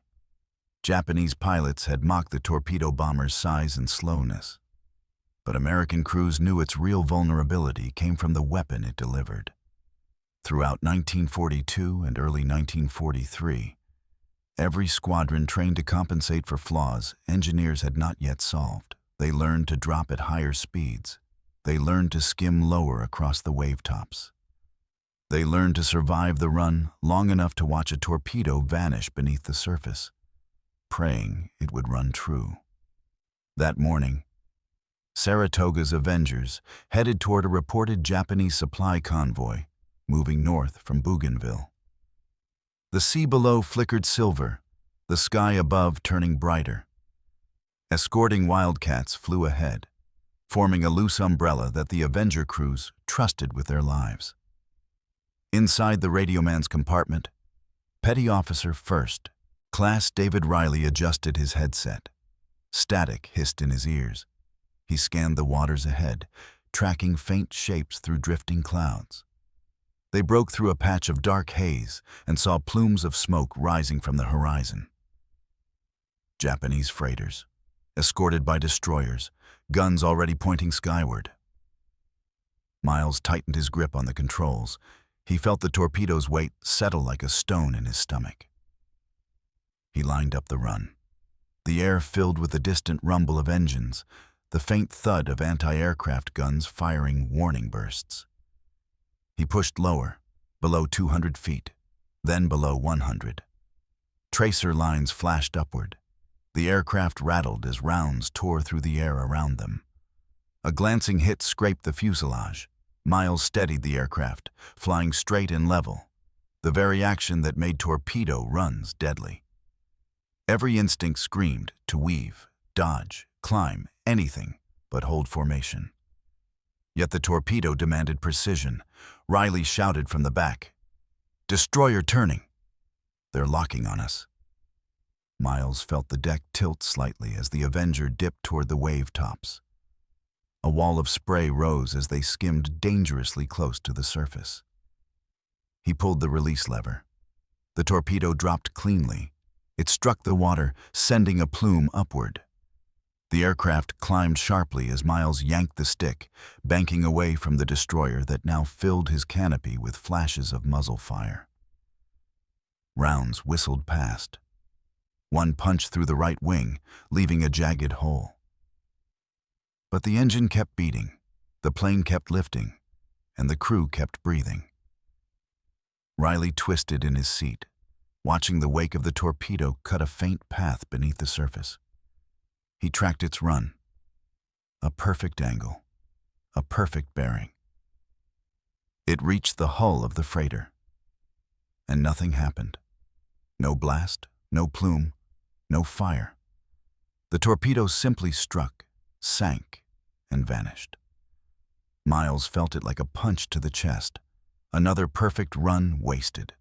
Japanese pilots had mocked the torpedo bomber's size and slowness, but American crews knew its real vulnerability came from the weapon it delivered. Throughout 1942 and early 1943, every squadron trained to compensate for flaws engineers had not yet solved. They learned to drop at higher speeds. They learned to skim lower across the wave tops. They learned to survive the run long enough to watch a torpedo vanish beneath the surface, praying it would run true. That morning, Saratoga's Avengers headed toward a reported Japanese supply convoy moving north from Bougainville. The sea below flickered silver, the sky above turning brighter. Escorting Wildcats flew ahead, forming a loose umbrella that the Avenger crews trusted with their lives. Inside the radioman's compartment, Petty Officer First, Class David Riley adjusted his headset. Static hissed in his ears. He scanned the waters ahead, tracking faint shapes through drifting clouds. They broke through a patch of dark haze and saw plumes of smoke rising from the horizon. Japanese freighters, escorted by destroyers, guns already pointing skyward. Miles tightened his grip on the controls. He felt the torpedo's weight settle like a stone in his stomach. He lined up the run. The air filled with the distant rumble of engines, the faint thud of anti-aircraft guns firing warning bursts. He pushed lower, below 200 feet, then below 100. Tracer lines flashed upward. The aircraft rattled as rounds tore through the air around them. A glancing hit scraped the fuselage. Miles steadied the aircraft, flying straight and level, the very action that made torpedo runs deadly. Every instinct screamed to weave, dodge, climb, anything but hold formation. Yet the torpedo demanded precision. Riley shouted from the back, "Destroyer turning! They're locking on us." Miles felt the deck tilt slightly as the Avenger dipped toward the wave tops. A wall of spray rose as they skimmed dangerously close to the surface. He pulled the release lever. The torpedo dropped cleanly. It struck the water, sending a plume upward. The aircraft climbed sharply as Miles yanked the stick, banking away from the destroyer that now filled his canopy with flashes of muzzle fire. Rounds whistled past. One punched through the right wing, leaving a jagged hole. But the engine kept beating, the plane kept lifting, and the crew kept breathing. Riley twisted in his seat, watching the wake of the torpedo cut a faint path beneath the surface. He tracked its run. A perfect angle, a perfect bearing. It reached the hull of the freighter. And nothing happened. No blast, no plume, no fire. The torpedo simply struck, sank, and vanished. Miles felt it like a punch to the chest. Another perfect run wasted.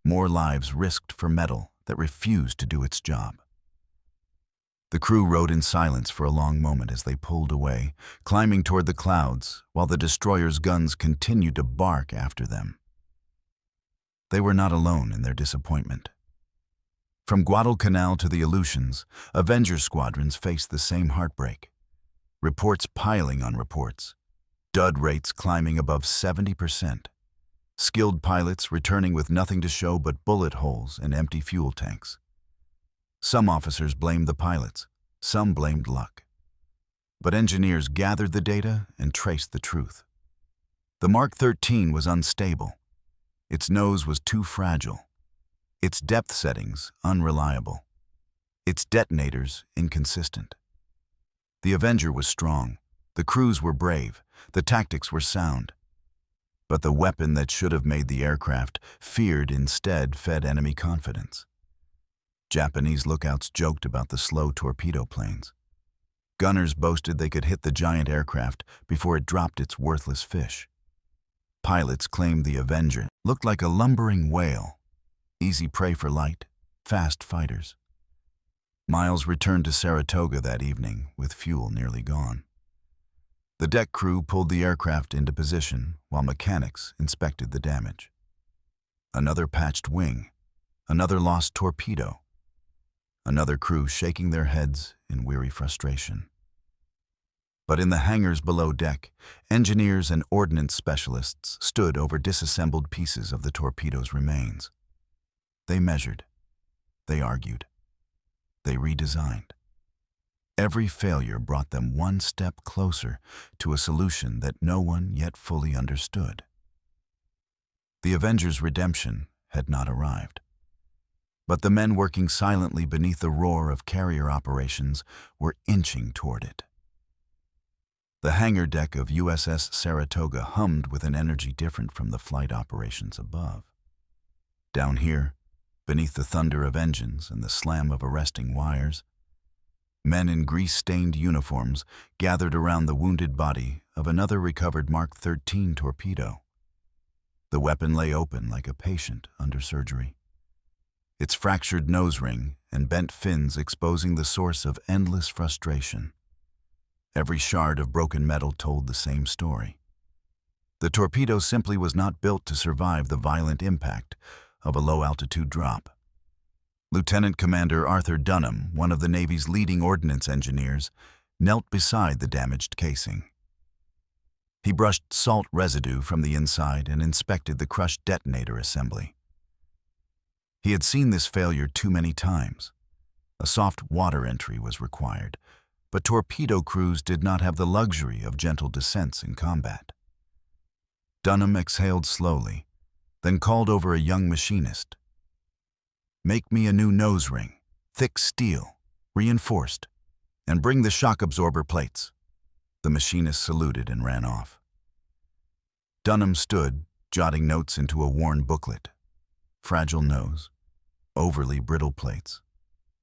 More lives risked for metal that refused to do its job. The crew rode in silence for a long moment as they pulled away, climbing toward the clouds, while the destroyer's guns continued to bark after them. They were not alone in their disappointment. From Guadalcanal to the Aleutians, Avenger squadrons faced the same heartbreak. Reports piling on reports. Dud rates climbing above 70%. Skilled pilots returning with nothing to show but bullet holes and empty fuel tanks. Some officers blamed the pilots, some blamed luck. But engineers gathered the data and traced the truth. The Mark 13 was unstable. Its nose was too fragile. Its depth settings unreliable. Its detonators inconsistent. The Avenger was strong. The crews were brave. The tactics were sound. But the weapon that should have made the aircraft feared instead fed enemy confidence. Japanese lookouts joked about the slow torpedo planes. Gunners boasted they could hit the giant aircraft before it dropped its worthless fish. Pilots claimed the Avenger looked like a lumbering whale, easy prey for light, fast fighters. Miles returned to Saratoga that evening with fuel nearly gone. The deck crew pulled the aircraft into position while mechanics inspected the damage. Another patched wing, another lost torpedo, another crew shaking their heads in weary frustration. But in the hangars below deck, engineers and ordnance specialists stood over disassembled pieces of the torpedo's remains. They measured, they argued, they redesigned. Every failure brought them one step closer to a solution that no one yet fully understood. The Avenger's redemption had not arrived. But the men working silently beneath the roar of carrier operations were inching toward it. The hangar deck of USS Saratoga hummed with an energy different from the flight operations above. Down here, beneath the thunder of engines and the slam of arresting wires, men in grease-stained uniforms gathered around the wounded body of another recovered Mark 13 torpedo. The weapon lay open like a patient under surgery. Its fractured nose ring and bent fins exposing the source of endless frustration. Every shard of broken metal told the same story. The torpedo simply was not built to survive the violent impact of a low-altitude drop. Lieutenant Commander Arthur Dunham, one of the Navy's leading ordnance engineers, knelt beside the damaged casing. He brushed salt residue from the inside and inspected the crushed detonator assembly. He had seen this failure too many times. A soft water entry was required, but torpedo crews did not have the luxury of gentle descents in combat. Dunham exhaled slowly, then called over a young machinist. "Make me a new nose ring, thick steel, reinforced, and bring the shock absorber plates." The machinist saluted and ran off. Dunham stood, jotting notes into a worn booklet. Fragile nose, overly brittle plates,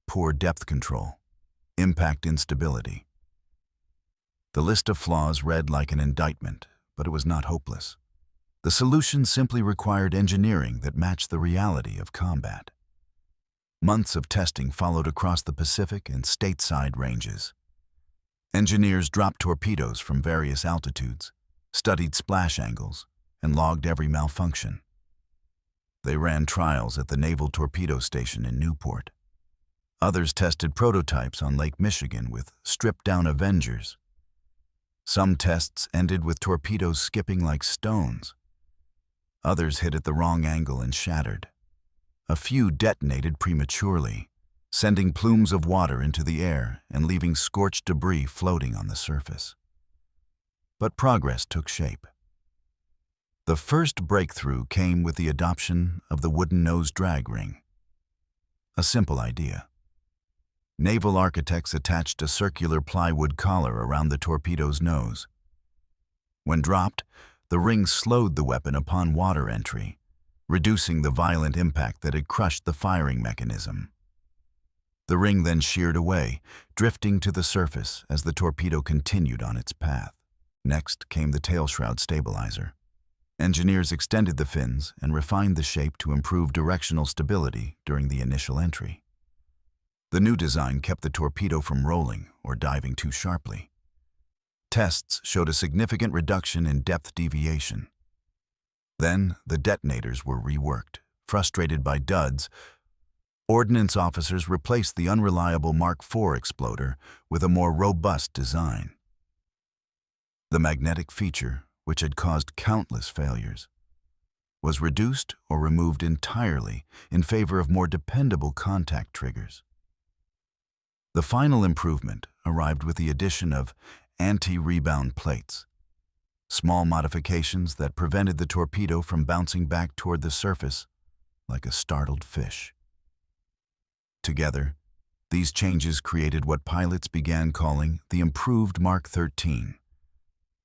poor depth control, impact instability. The list of flaws read like an indictment, but it was not hopeless. The solution simply required engineering that matched the reality of combat. Months of testing followed across the Pacific and stateside ranges. Engineers dropped torpedoes from various altitudes, studied splash angles, and logged every malfunction. They ran trials at the Naval Torpedo Station in Newport. Others tested prototypes on Lake Michigan with stripped-down Avengers. Some tests ended with torpedoes skipping like stones. Others hit at the wrong angle and shattered. A few detonated prematurely, sending plumes of water into the air and leaving scorched debris floating on the surface. But progress took shape. The first breakthrough came with the adoption of the wooden nose drag ring. A simple idea. Naval architects attached a circular plywood collar around the torpedo's nose. When dropped, the ring slowed the weapon upon water entry, reducing the violent impact that had crushed the firing mechanism. The ring then sheared away, drifting to the surface as the torpedo continued on its path. Next came the tail shroud stabilizer. Engineers extended the fins and refined the shape to improve directional stability during the initial entry. The new design kept the torpedo from rolling or diving too sharply. Tests showed a significant reduction in depth deviation. Then, the detonators were reworked. Frustrated by duds, ordnance officers replaced the unreliable Mark IV exploder with a more robust design. The magnetic feature, which had caused countless failures, was reduced or removed entirely in favor of more dependable contact triggers. The final improvement arrived with the addition of anti-rebound plates, small modifications that prevented the torpedo from bouncing back toward the surface like a startled fish. Together, these changes created what pilots began calling the improved Mark XIII,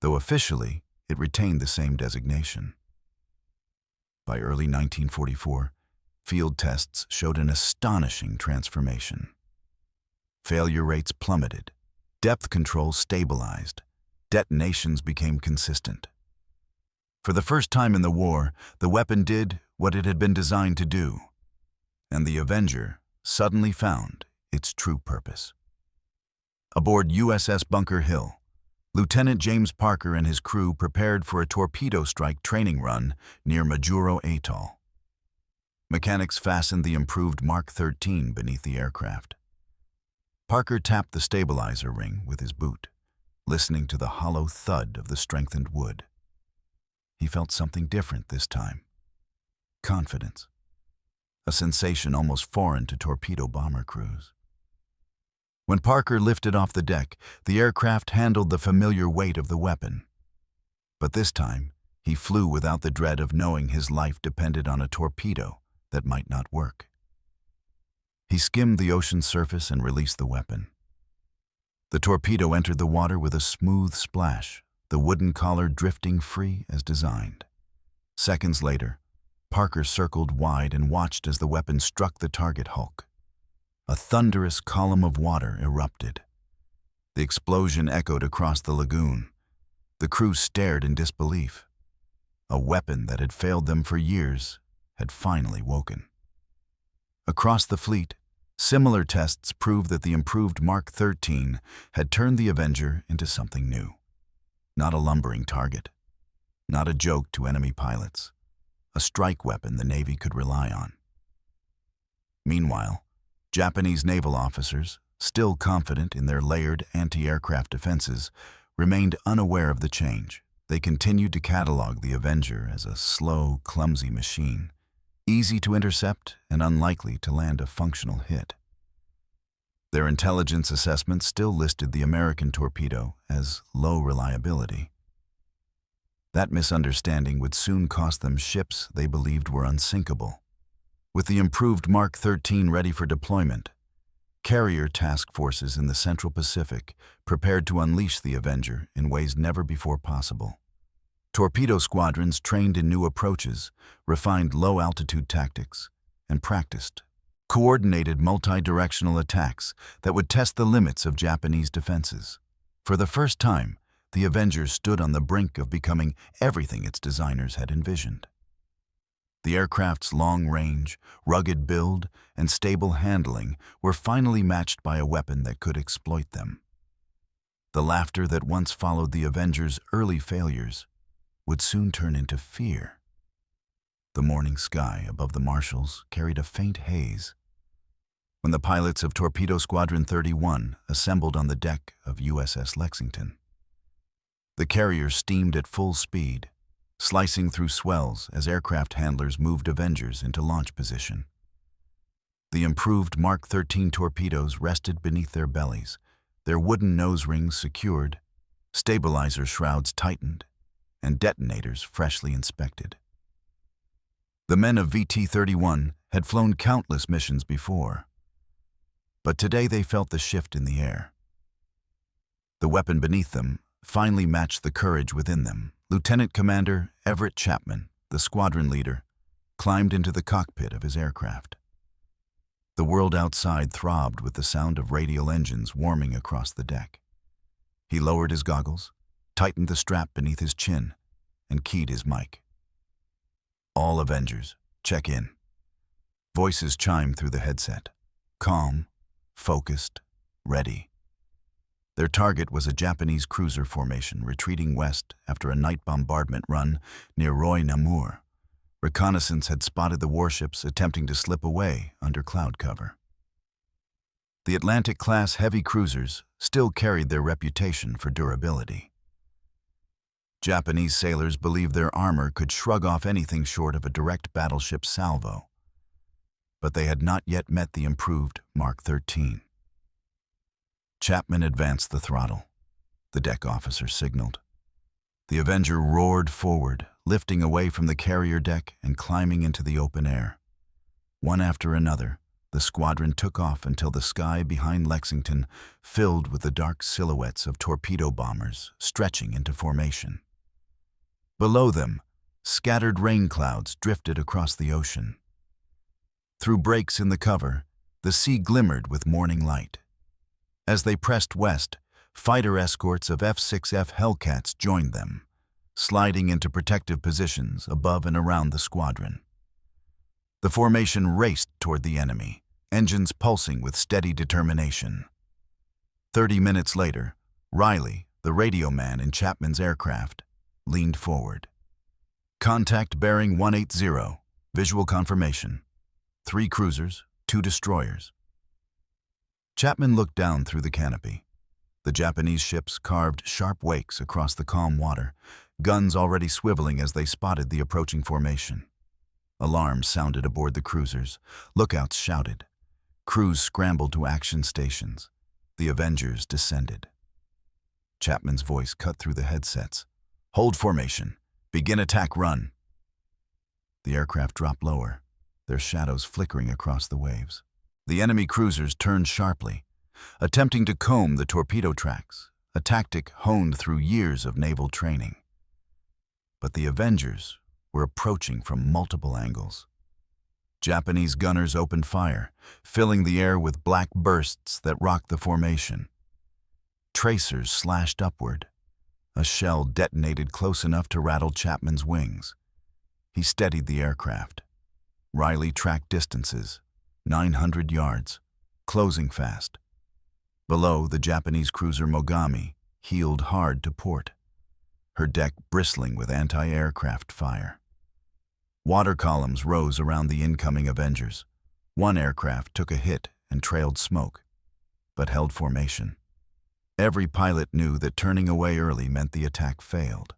though officially it retained the same designation. By early 1944, field tests showed an astonishing transformation. Failure rates plummeted, depth control stabilized, detonations became consistent. For the first time in the war, the weapon did what it had been designed to do, and the Avenger suddenly found its true purpose. Aboard USS Bunker Hill, Lieutenant James Parker and his crew prepared for a torpedo strike training run near Majuro Atoll. Mechanics fastened the improved Mark XIII beneath the aircraft. Parker tapped the stabilizer ring with his boot, listening to the hollow thud of the strengthened wood. He felt something different this time. Confidence. A sensation almost foreign to torpedo bomber crews. When Parker lifted off the deck, the aircraft handled the familiar weight of the weapon. But this time, he flew without the dread of knowing his life depended on a torpedo that might not work. He skimmed the ocean surface and released the weapon. The torpedo entered the water with a smooth splash, the wooden collar drifting free as designed. Seconds later, Parker circled wide and watched as the weapon struck the target hulk. A thunderous column of water erupted. The explosion echoed across the lagoon. The crew stared in disbelief. A weapon that had failed them for years had finally woken. Across the fleet, similar tests proved that the improved Mark XIII had turned the Avenger into something new. Not a lumbering target, not a joke to enemy pilots, a strike weapon the Navy could rely on. Meanwhile, Japanese naval officers, still confident in their layered anti-aircraft defenses, remained unaware of the change. They continued to catalog the Avenger as a slow, clumsy machine, easy to intercept and unlikely to land a functional hit. Their intelligence assessment still listed the American torpedo as low reliability. That misunderstanding would soon cost them ships they believed were unsinkable. With the improved Mark XIII ready for deployment, carrier task forces in the Central Pacific prepared to unleash the Avenger in ways never before possible. Torpedo squadrons trained in new approaches, refined low-altitude tactics, and practiced coordinated multi-directional attacks that would test the limits of Japanese defenses. For the first time, the Avenger stood on the brink of becoming everything its designers had envisioned. The aircraft's long range, rugged build, and stable handling were finally matched by a weapon that could exploit them. The laughter that once followed the Avenger's early failures would soon turn into fear. The morning sky above the marshals carried a faint haze. When the pilots of Torpedo Squadron 31 assembled on the deck of USS Lexington, the carrier steamed at full speed, slicing through swells as aircraft handlers moved Avengers into launch position. The improved Mark 13 torpedoes rested beneath their bellies, their wooden nose rings secured, stabilizer shrouds tightened, and detonators freshly inspected. The men of VT-31 had flown countless missions before, but today they felt the shift in the air. The weapon beneath them finally matched the courage within them. Lieutenant Commander Everett Chapman, the squadron leader, climbed into the cockpit of his aircraft. The world outside throbbed with the sound of radial engines warming across the deck. He lowered his goggles, tightened the strap beneath his chin, and keyed his mic. "All Avengers, check in." Voices chimed through the headset. Calm, focused, ready. Their target was a Japanese cruiser formation retreating west after a night bombardment run near Roy Namur. Reconnaissance had spotted the warships attempting to slip away under cloud cover. The Atlantic-class heavy cruisers still carried their reputation for durability. Japanese sailors believed their armor could shrug off anything short of a direct battleship salvo, but they had not yet met the improved Mark 13. Chapman advanced the throttle. The deck officer signaled. The Avenger roared forward, lifting away from the carrier deck and climbing into the open air. One after another, the squadron took off until the sky behind Lexington filled with the dark silhouettes of torpedo bombers stretching into formation. Below them, scattered rain clouds drifted across the ocean. Through breaks in the cover, the sea glimmered with morning light. As they pressed west, fighter escorts of F-6F Hellcats joined them, sliding into protective positions above and around the squadron. The formation raced toward the enemy, engines pulsing with steady determination. 30 minutes later, Riley, the radio man in Chapman's aircraft, leaned forward. "Contact bearing 180, visual confirmation. 3 cruisers, 2 destroyers." Chapman looked down through the canopy. The Japanese ships carved sharp wakes across the calm water, guns already swiveling as they spotted the approaching formation. Alarms sounded aboard the cruisers. Lookouts shouted. Crews scrambled to action stations. The Avengers descended. Chapman's voice cut through the headsets. "Hold formation. Begin attack run." The aircraft dropped lower, their shadows flickering across the waves. The enemy cruisers turned sharply, attempting to comb the torpedo tracks, a tactic honed through years of naval training. But the Avengers were approaching from multiple angles. Japanese gunners opened fire, filling the air with black bursts that rocked the formation. Tracers slashed upward. A shell detonated close enough to rattle Chapman's wings. He steadied the aircraft. Riley tracked distances, 900 yards, closing fast. Below, the Japanese cruiser Mogami heeled hard to port, her deck bristling with anti-aircraft fire. Water columns rose around the incoming Avengers. One aircraft took a hit and trailed smoke, but held formation. Every pilot knew that turning away early meant the attack failed.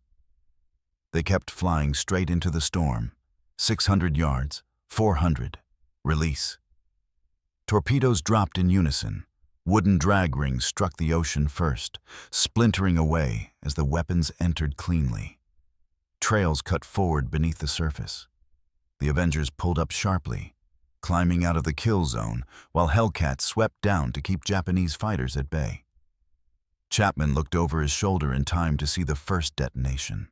They kept flying straight into the storm. 600 yards, 400, release. Torpedoes dropped in unison. Wooden drag rings struck the ocean first, splintering away as the weapons entered cleanly. Trails cut forward beneath the surface. The Avengers pulled up sharply, climbing out of the kill zone while Hellcats swept down to keep Japanese fighters at bay. Chapman looked over his shoulder in time to see the first detonation.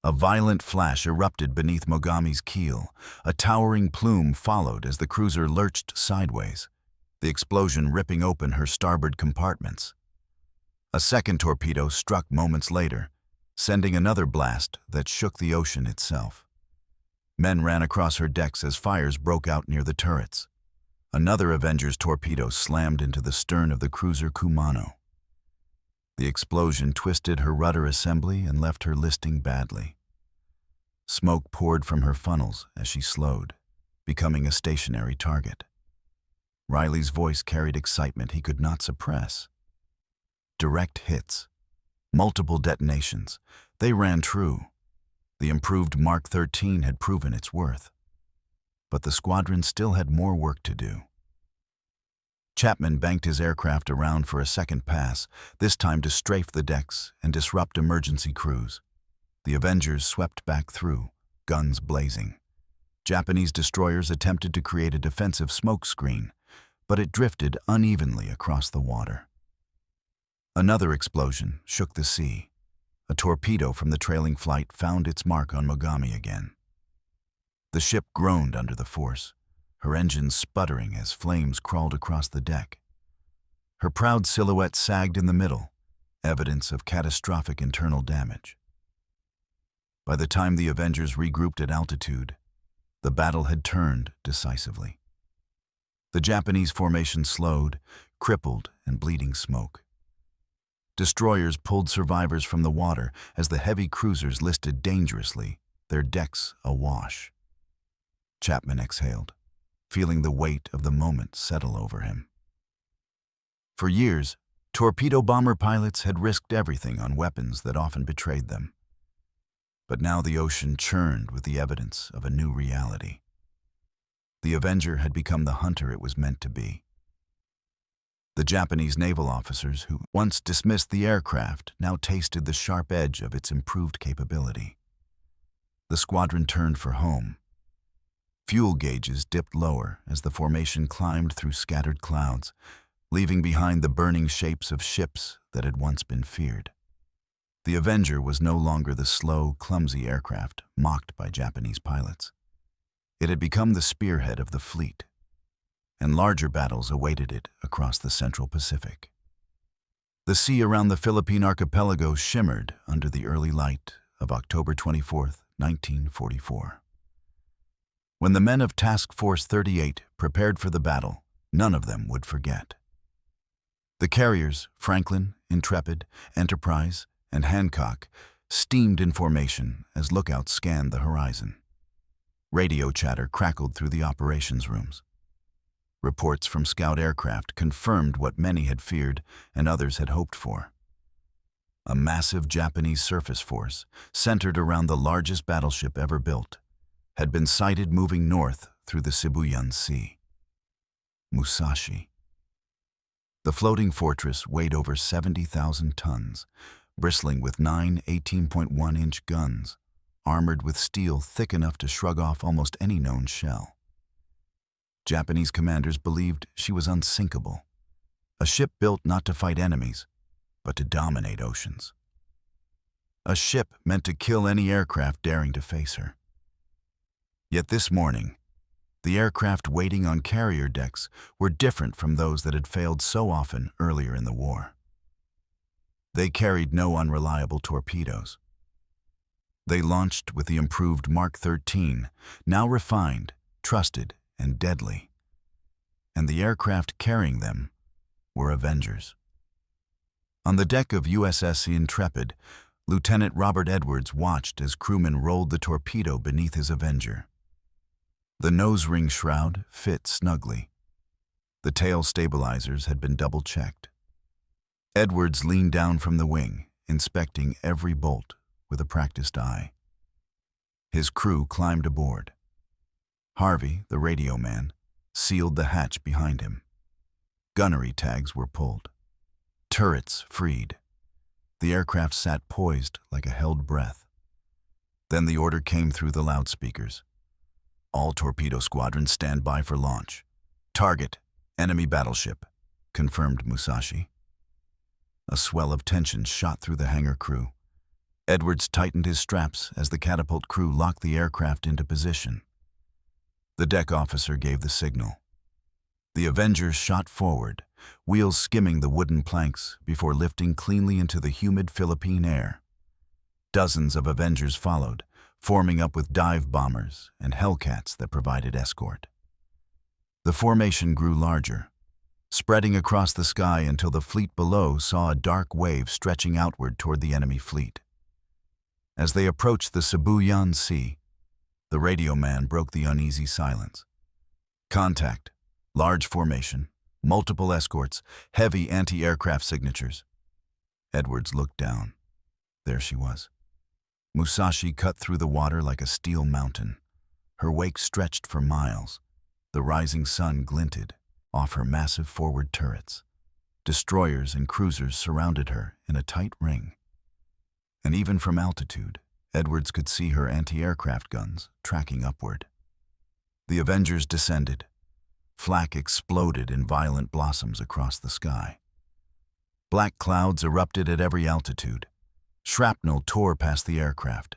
A violent flash erupted beneath Mogami's keel. A towering plume followed as the cruiser lurched sideways, the explosion ripping open her starboard compartments. A second torpedo struck moments later, sending another blast that shook the ocean itself. Men ran across her decks as fires broke out near the turrets. Another Avenger's torpedo slammed into the stern of the cruiser Kumano. The explosion twisted her rudder assembly and left her listing badly. Smoke poured from her funnels as she slowed, becoming a stationary target. Riley's voice carried excitement he could not suppress. Direct hits. Multiple detonations. They ran true. The improved Mark 13 had proven its worth. But the squadron still had more work to do. Chapman banked his aircraft around for a second pass, this time to strafe the decks and disrupt emergency crews. The Avengers swept back through, guns blazing. Japanese destroyers attempted to create a defensive smoke screen, but it drifted unevenly across the water. Another explosion shook the sea. A torpedo from the trailing flight found its mark on Mogami again. The ship groaned under the force, her engines sputtering as flames crawled across the deck. Her proud silhouette sagged in the middle, evidence of catastrophic internal damage. By the time the Avengers regrouped at altitude, the battle had turned decisively. The Japanese formation slowed, crippled and bleeding smoke. Destroyers pulled survivors from the water as the heavy cruisers listed dangerously, their decks awash. Chapman exhaled, feeling the weight of the moment settle over him. For years, torpedo bomber pilots had risked everything on weapons that often betrayed them. But now the ocean churned with the evidence of a new reality. The Avenger had become the hunter it was meant to be. The Japanese naval officers who once dismissed the aircraft now tasted the sharp edge of its improved capability. The squadron turned for home. Fuel gauges dipped lower as the formation climbed through scattered clouds, leaving behind the burning shapes of ships that had once been feared. The Avenger was no longer the slow, clumsy aircraft mocked by Japanese pilots. It had become the spearhead of the fleet, and larger battles awaited it across the Central Pacific. The sea around the Philippine archipelago shimmered under the early light of October 24, 1944. When the men of Task Force 38 prepared for the battle, none of them would forget. The carriers, Franklin, Intrepid, Enterprise, and Hancock, steamed in formation as lookouts scanned the horizon. Radio chatter crackled through the operations rooms. Reports from scout aircraft confirmed what many had feared and others had hoped for. A massive Japanese surface force, centered around the largest battleship ever built, had been sighted moving north through the Sibuyan Sea. Musashi. The floating fortress weighed over 70,000 tons, bristling with 9 18.1-inch guns, armored with steel thick enough to shrug off almost any known shell. Japanese commanders believed she was unsinkable, a ship built not to fight enemies, but to dominate oceans. A ship meant to kill any aircraft daring to face her. Yet this morning, the aircraft waiting on carrier decks were different from those that had failed so often earlier in the war. They carried no unreliable torpedoes. They launched with the improved Mark 13, now refined, trusted, and deadly. And the aircraft carrying them were Avengers. On the deck of USS Intrepid, Lieutenant Robert Edwards watched as crewmen rolled the torpedo beneath his Avenger. The nose ring shroud fit snugly. The tail stabilizers had been double-checked. Edwards leaned down from the wing, inspecting every bolt with a practiced eye. His crew climbed aboard. Harvey, the radio man, sealed the hatch behind him. Gunnery tags were pulled. Turrets freed. The aircraft sat poised like a held breath. Then the order came through the loudspeakers. All torpedo squadrons stand by for launch. Target, enemy battleship, confirmed Musashi. A swell of tension shot through the hangar crew. Edwards tightened his straps as the catapult crew locked the aircraft into position. The deck officer gave the signal. The Avenger shot forward, wheels skimming the wooden planks before lifting cleanly into the humid Philippine air. Dozens of Avengers followed, forming up with dive bombers and Hellcats that provided escort. The formation grew larger, spreading across the sky until the fleet below saw a dark wave stretching outward toward the enemy fleet. As they approached the Sibuyan Sea, the radio man broke the uneasy silence. Contact, large formation, multiple escorts, heavy anti-aircraft signatures. Edwards looked down. There she was. Musashi cut through the water like a steel mountain. Her wake stretched for miles. The rising sun glinted off her massive forward turrets. Destroyers and cruisers surrounded her in a tight ring. And even from altitude, Edwards could see her anti-aircraft guns tracking upward. The Avengers descended. Flak exploded in violent blossoms across the sky. Black clouds erupted at every altitude. Shrapnel tore past the aircraft.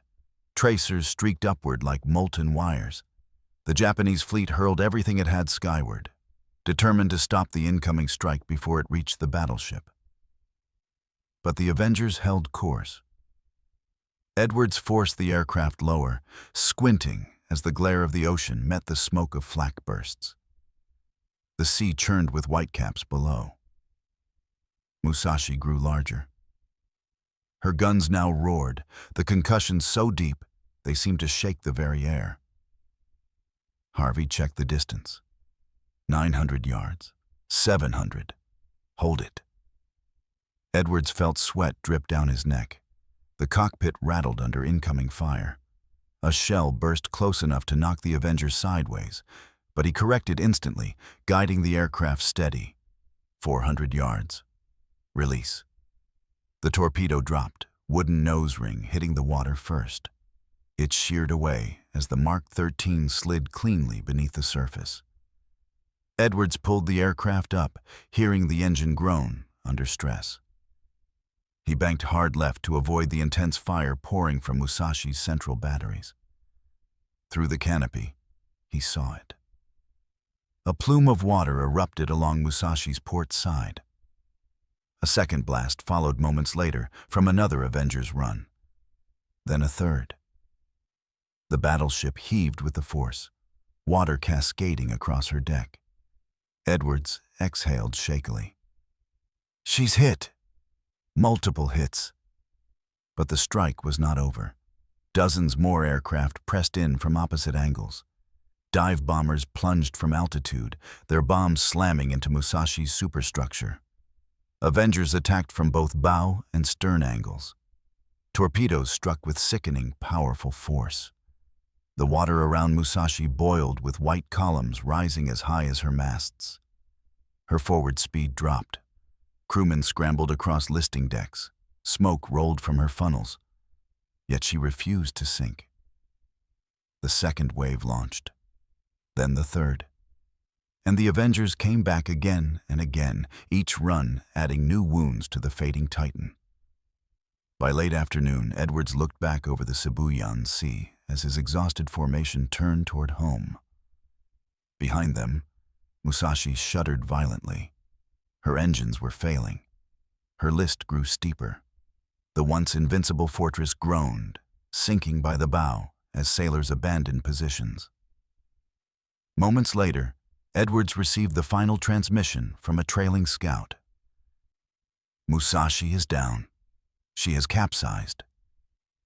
Tracers streaked upward like molten wires. The Japanese fleet hurled everything it had skyward, determined to stop the incoming strike before it reached the battleship. But the Avengers held course. Edwards forced the aircraft lower, squinting as the glare of the ocean met the smoke of flak bursts. The sea churned with whitecaps below. Musashi grew larger. Her guns now roared, the concussions so deep they seemed to shake the very air. Harvey checked the distance. 900 yards. 700. Hold it. Edwards felt sweat drip down his neck. The cockpit rattled under incoming fire. A shell burst close enough to knock the Avenger sideways, but he corrected instantly, guiding the aircraft steady. 400 yards. Release. The torpedo dropped, wooden nose ring hitting the water first. It sheared away as the Mark 13 slid cleanly beneath the surface. Edwards pulled the aircraft up, hearing the engine groan under stress. He banked hard left to avoid the intense fire pouring from Musashi's central batteries. Through the canopy, he saw it. A plume of water erupted along Musashi's port side. A second blast followed moments later from another Avenger's run. Then a third. The battleship heaved with the force, water cascading across her deck. Edwards exhaled shakily. She's hit. Multiple hits. But the strike was not over. Dozens more aircraft pressed in from opposite angles. Dive bombers plunged from altitude, their bombs slamming into Musashi's superstructure. Avengers attacked from both bow and stern angles. Torpedoes struck with sickening, powerful force. The water around Musashi boiled with white columns rising as high as her masts. Her forward speed dropped. Crewmen scrambled across listing decks. Smoke rolled from her funnels. Yet she refused to sink. The second wave launched. Then the third. And the Avengers came back again and again, each run adding new wounds to the fading Titan. By late afternoon, Edwards looked back over the Sibuyan Sea as his exhausted formation turned toward home. Behind them, Musashi shuddered violently. Her engines were failing. Her list grew steeper. The once invincible fortress groaned, sinking by the bow as sailors abandoned positions. Moments later, Edwards received the final transmission from a trailing scout. Musashi is down. She has capsized.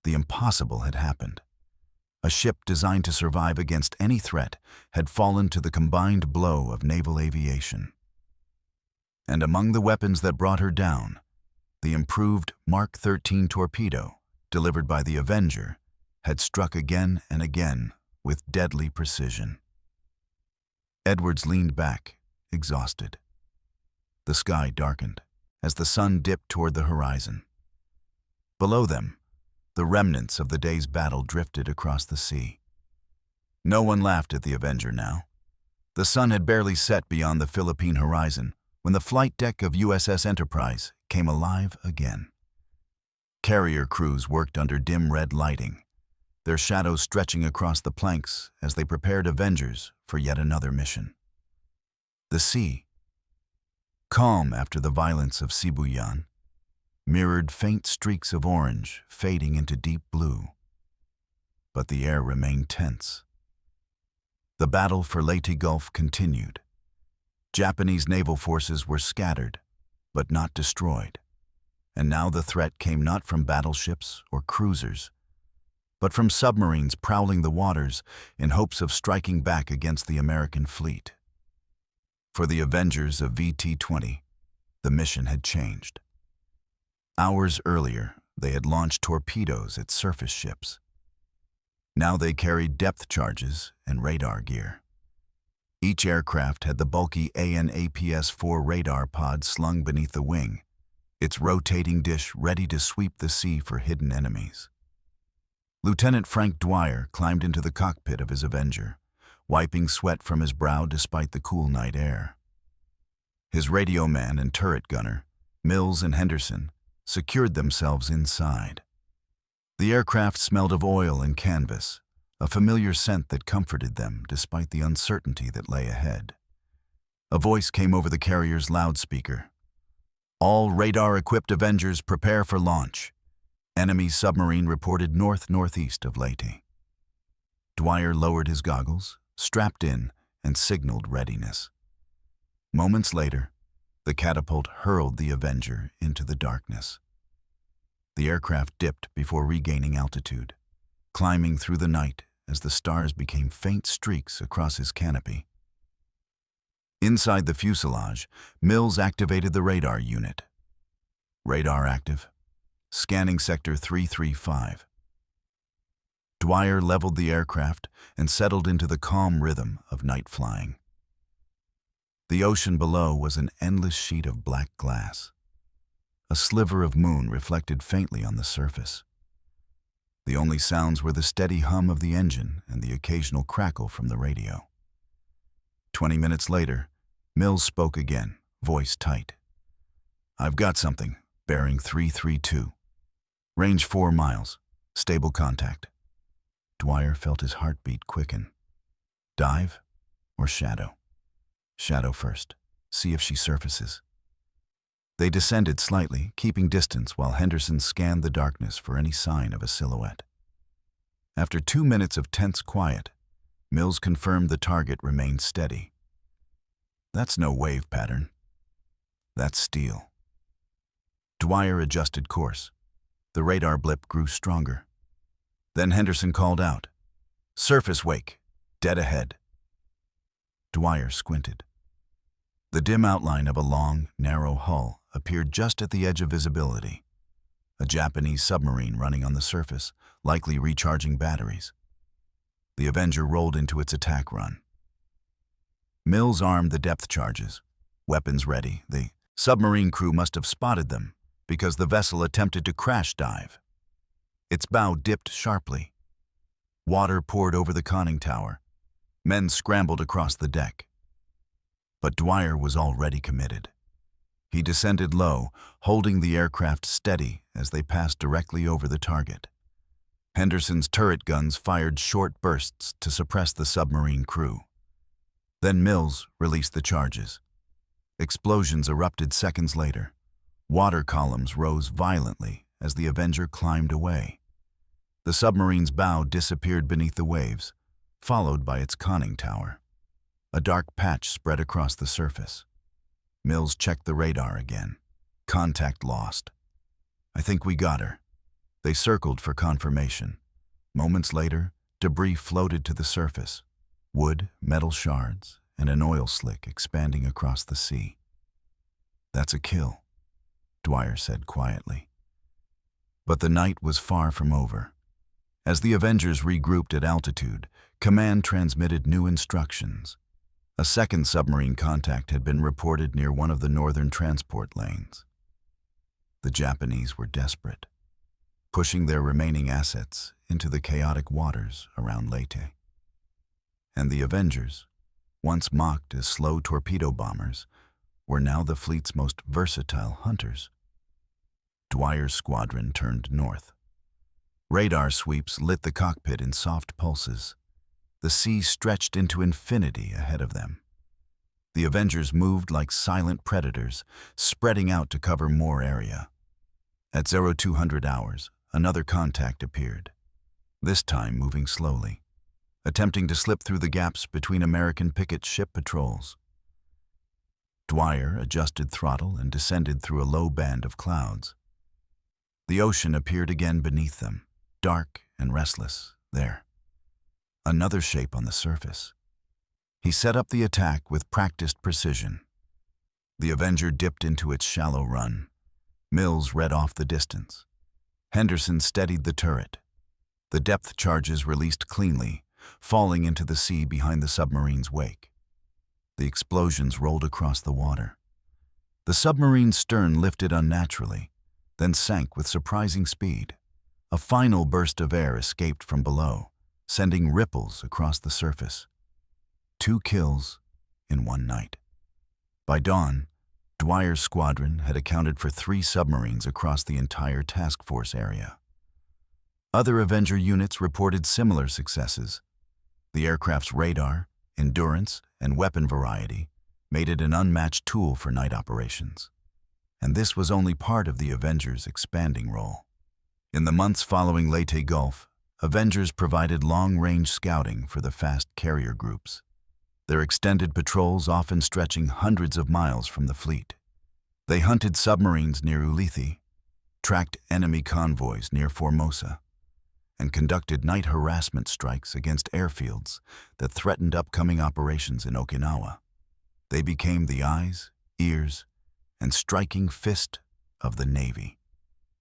The impossible had happened. A ship designed to survive against any threat had fallen to the combined blow of naval aviation. And among the weapons that brought her down, the improved Mark 13 torpedo, delivered by the Avenger, had struck again and again with deadly precision. Edwards leaned back, exhausted. The sky darkened as the sun dipped toward the horizon. Below them, the remnants of the day's battle drifted across the sea. No one laughed at the Avenger now. The sun had barely set beyond the Philippine horizon when the flight deck of USS Enterprise came alive again. Carrier crews worked under dim red lighting, their shadows stretching across the planks as they prepared Avengers for yet another mission. The sea, calm after the violence of Shibuyan, mirrored faint streaks of orange fading into deep blue. But the air remained tense. The battle for Leyte Gulf continued. Japanese naval forces were scattered, but not destroyed. And now the threat came not from battleships or cruisers, but from submarines prowling the waters in hopes of striking back against the American fleet. For the Avengers of VT-20, the mission had changed. Hours earlier, they had launched torpedoes at surface ships. Now they carried depth charges and radar gear. Each aircraft had the bulky AN/APS-4 radar pod slung beneath the wing, its rotating dish ready to sweep the sea for hidden enemies. Lieutenant Frank Dwyer climbed into the cockpit of his Avenger, wiping sweat from his brow despite the cool night air. His radio man and turret gunner, Mills and Henderson, secured themselves inside. The aircraft smelled of oil and canvas, a familiar scent that comforted them despite the uncertainty that lay ahead. A voice came over the carrier's loudspeaker. "All radar-equipped Avengers prepare for launch. Enemy submarine reported north-northeast of Leyte." Dwyer lowered his goggles, strapped in, and signaled readiness. Moments later, the catapult hurled the Avenger into the darkness. The aircraft dipped before regaining altitude, climbing through the night as the stars became faint streaks across his canopy. Inside the fuselage, Mills activated the radar unit. Radar active. Scanning sector 335. Dwyer leveled the aircraft and settled into the calm rhythm of night flying. The ocean below was an endless sheet of black glass. A sliver of moon reflected faintly on the surface. The only sounds were the steady hum of the engine and the occasional crackle from the radio. 20 minutes later, Mills spoke again, voice tight. "I've got something, bearing 332. Range 4 miles, stable contact." Dwyer felt his heartbeat quicken. Dive or shadow? Shadow first. See if she surfaces. They descended slightly, keeping distance while Henderson scanned the darkness for any sign of a silhouette. After 2 minutes of tense quiet, Mills confirmed the target remained steady. "That's no wave pattern. That's steel." Dwyer adjusted course. The radar blip grew stronger. Then Henderson called out, "Surface wake, dead ahead." Dwyer squinted. The dim outline of a long, narrow hull appeared just at the edge of visibility. A Japanese submarine running on the surface, likely recharging batteries. The Avenger rolled into its attack run. Mills armed the depth charges, weapons ready. The submarine crew must have spotted them because the vessel attempted to crash dive. Its bow dipped sharply. Water poured over the conning tower. Men scrambled across the deck. But Dwyer was already committed. He descended low, holding the aircraft steady as they passed directly over the target. Henderson's turret guns fired short bursts to suppress the submarine crew. Then Mills released the charges. Explosions erupted seconds later. Water columns rose violently as the Avenger climbed away. The submarine's bow disappeared beneath the waves, followed by its conning tower. A dark patch spread across the surface. Mills checked the radar again. Contact lost. "I think we got her." They circled for confirmation. Moments later, debris floated to the surface. Wood, metal shards, and an oil slick expanding across the sea. "That's a kill," Dwyer said quietly. But the night was far from over. As the Avengers regrouped at altitude, command transmitted new instructions. A second submarine contact had been reported near one of the northern transport lanes. The Japanese were desperate, pushing their remaining assets into the chaotic waters around Leyte. And the Avengers, once mocked as slow torpedo bombers, were now the fleet's most versatile hunters. Dwyer's squadron turned north. Radar sweeps lit the cockpit in soft pulses. The sea stretched into infinity ahead of them. The Avengers moved like silent predators, spreading out to cover more area. At 0200 hours, another contact appeared, this time moving slowly, attempting to slip through the gaps between American picket ship patrols. Dwyer adjusted throttle and descended through a low band of clouds. The ocean appeared again beneath them, dark and restless, there. Another shape on the surface. He set up the attack with practiced precision. The Avenger dipped into its shallow run. Mills read off the distance. Henderson steadied the turret. The depth charges released cleanly, falling into the sea behind the submarine's wake. The explosions rolled across the water. The submarine's stern lifted unnaturally, then sank with surprising speed. A final burst of air escaped from below, sending ripples across the surface. 2 kills in one night. By dawn, Dwyer's squadron had accounted for 3 submarines across the entire task force area. Other Avenger units reported similar successes. The aircraft's radar, endurance, and weapon variety made it an unmatched tool for night operations. And this was only part of the Avengers' expanding role. In the months following Leyte Gulf, Avengers provided long-range scouting for the fast carrier groups, their extended patrols often stretching hundreds of miles from the fleet. They hunted submarines near Ulithi, tracked enemy convoys near Formosa, and conducted night harassment strikes against airfields that threatened upcoming operations in Okinawa. They became the eyes, ears, and striking fist of the Navy,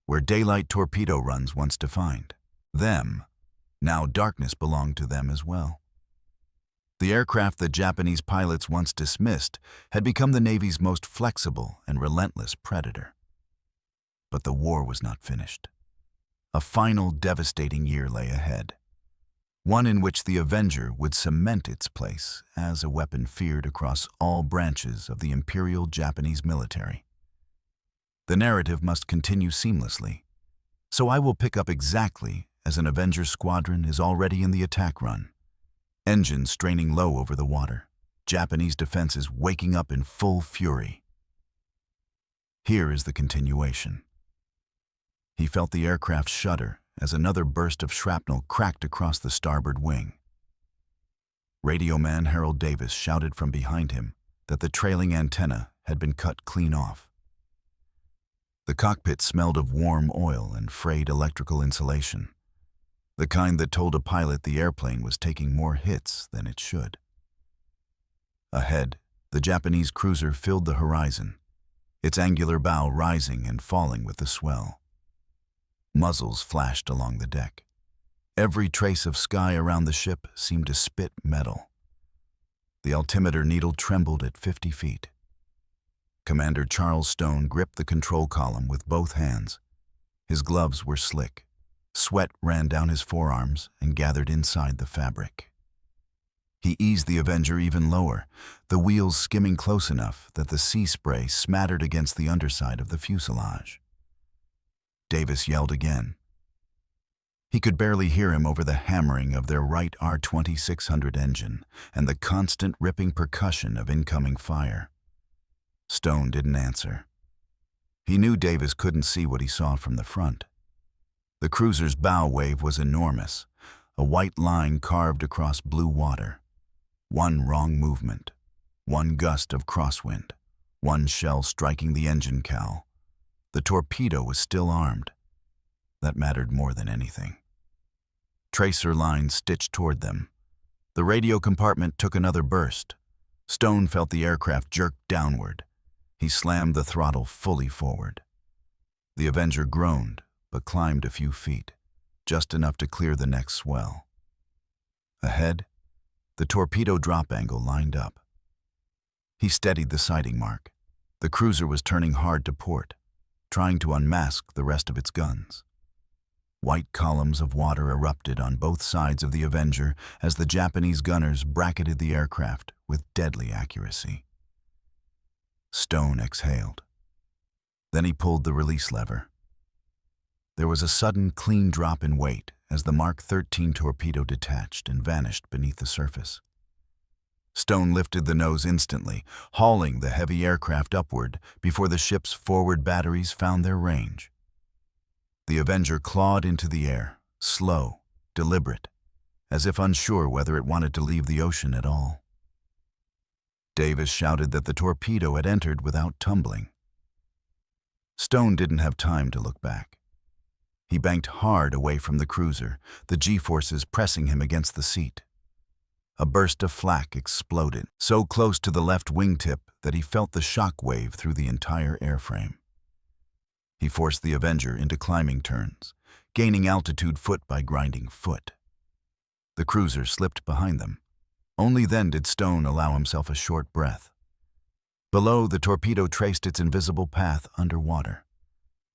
where daylight torpedo runs once defined them. Now darkness belonged to them as well. The aircraft that Japanese pilots once dismissed had become the Navy's most flexible and relentless predator. But the war was not finished. A final devastating year lay ahead, one in which the Avenger would cement its place as a weapon feared across all branches of the Imperial Japanese military. The narrative must continue seamlessly, so I will pick up exactly as an Avenger squadron is already in the attack run. Engines straining low over the water, Japanese defenses waking up in full fury. Here is the continuation. He felt the aircraft shudder as another burst of shrapnel cracked across the starboard wing. Radio man Harold Davis shouted from behind him that the trailing antenna had been cut clean off. The cockpit smelled of warm oil and frayed electrical insulation, the kind that told a pilot the airplane was taking more hits than it should. Ahead, the Japanese cruiser filled the horizon, its angular bow rising and falling with the swell. Muzzles flashed along the deck. Every trace of sky around the ship seemed to spit metal. The altimeter needle trembled at 50 feet. Commander Charles Stone gripped the control column with both hands. His gloves were slick. Sweat ran down his forearms and gathered inside the fabric. He eased the Avenger even lower, the wheels skimming close enough that the sea spray smattered against the underside of the fuselage. Davis yelled again. He could barely hear him over the hammering of their Wright R-2600 engine and the constant ripping percussion of incoming fire. Stone didn't answer. He knew Davis couldn't see what he saw from the front. The cruiser's bow wave was enormous, a white line carved across blue water. One wrong movement, one gust of crosswind, one shell striking the engine cowl. The torpedo was still armed. That mattered more than anything. Tracer lines stitched toward them. The radio compartment took another burst. Stone felt the aircraft jerk downward. He slammed the throttle fully forward. The Avenger groaned, but climbed a few feet, just enough to clear the next swell. Ahead, the torpedo drop angle lined up. He steadied the sighting mark. The cruiser was turning hard to port, trying to unmask the rest of its guns. White columns of water erupted on both sides of the Avenger as the Japanese gunners bracketed the aircraft with deadly accuracy. Stone exhaled. Then he pulled the release lever. There was a sudden, clean drop in weight as the Mark 13 torpedo detached and vanished beneath the surface. Stone lifted the nose instantly, hauling the heavy aircraft upward before the ship's forward batteries found their range. The Avenger clawed into the air, slow, deliberate, as if unsure whether it wanted to leave the ocean at all. Davis shouted that the torpedo had entered without tumbling. Stone didn't have time to look back. He banked hard away from the cruiser, the G-forces pressing him against the seat. A burst of flak exploded, so close to the left wingtip that he felt the shock wave through the entire airframe. He forced the Avenger into climbing turns, gaining altitude foot by grinding foot. The cruiser slipped behind them. Only then did Stone allow himself a short breath. Below, the torpedo traced its invisible path underwater.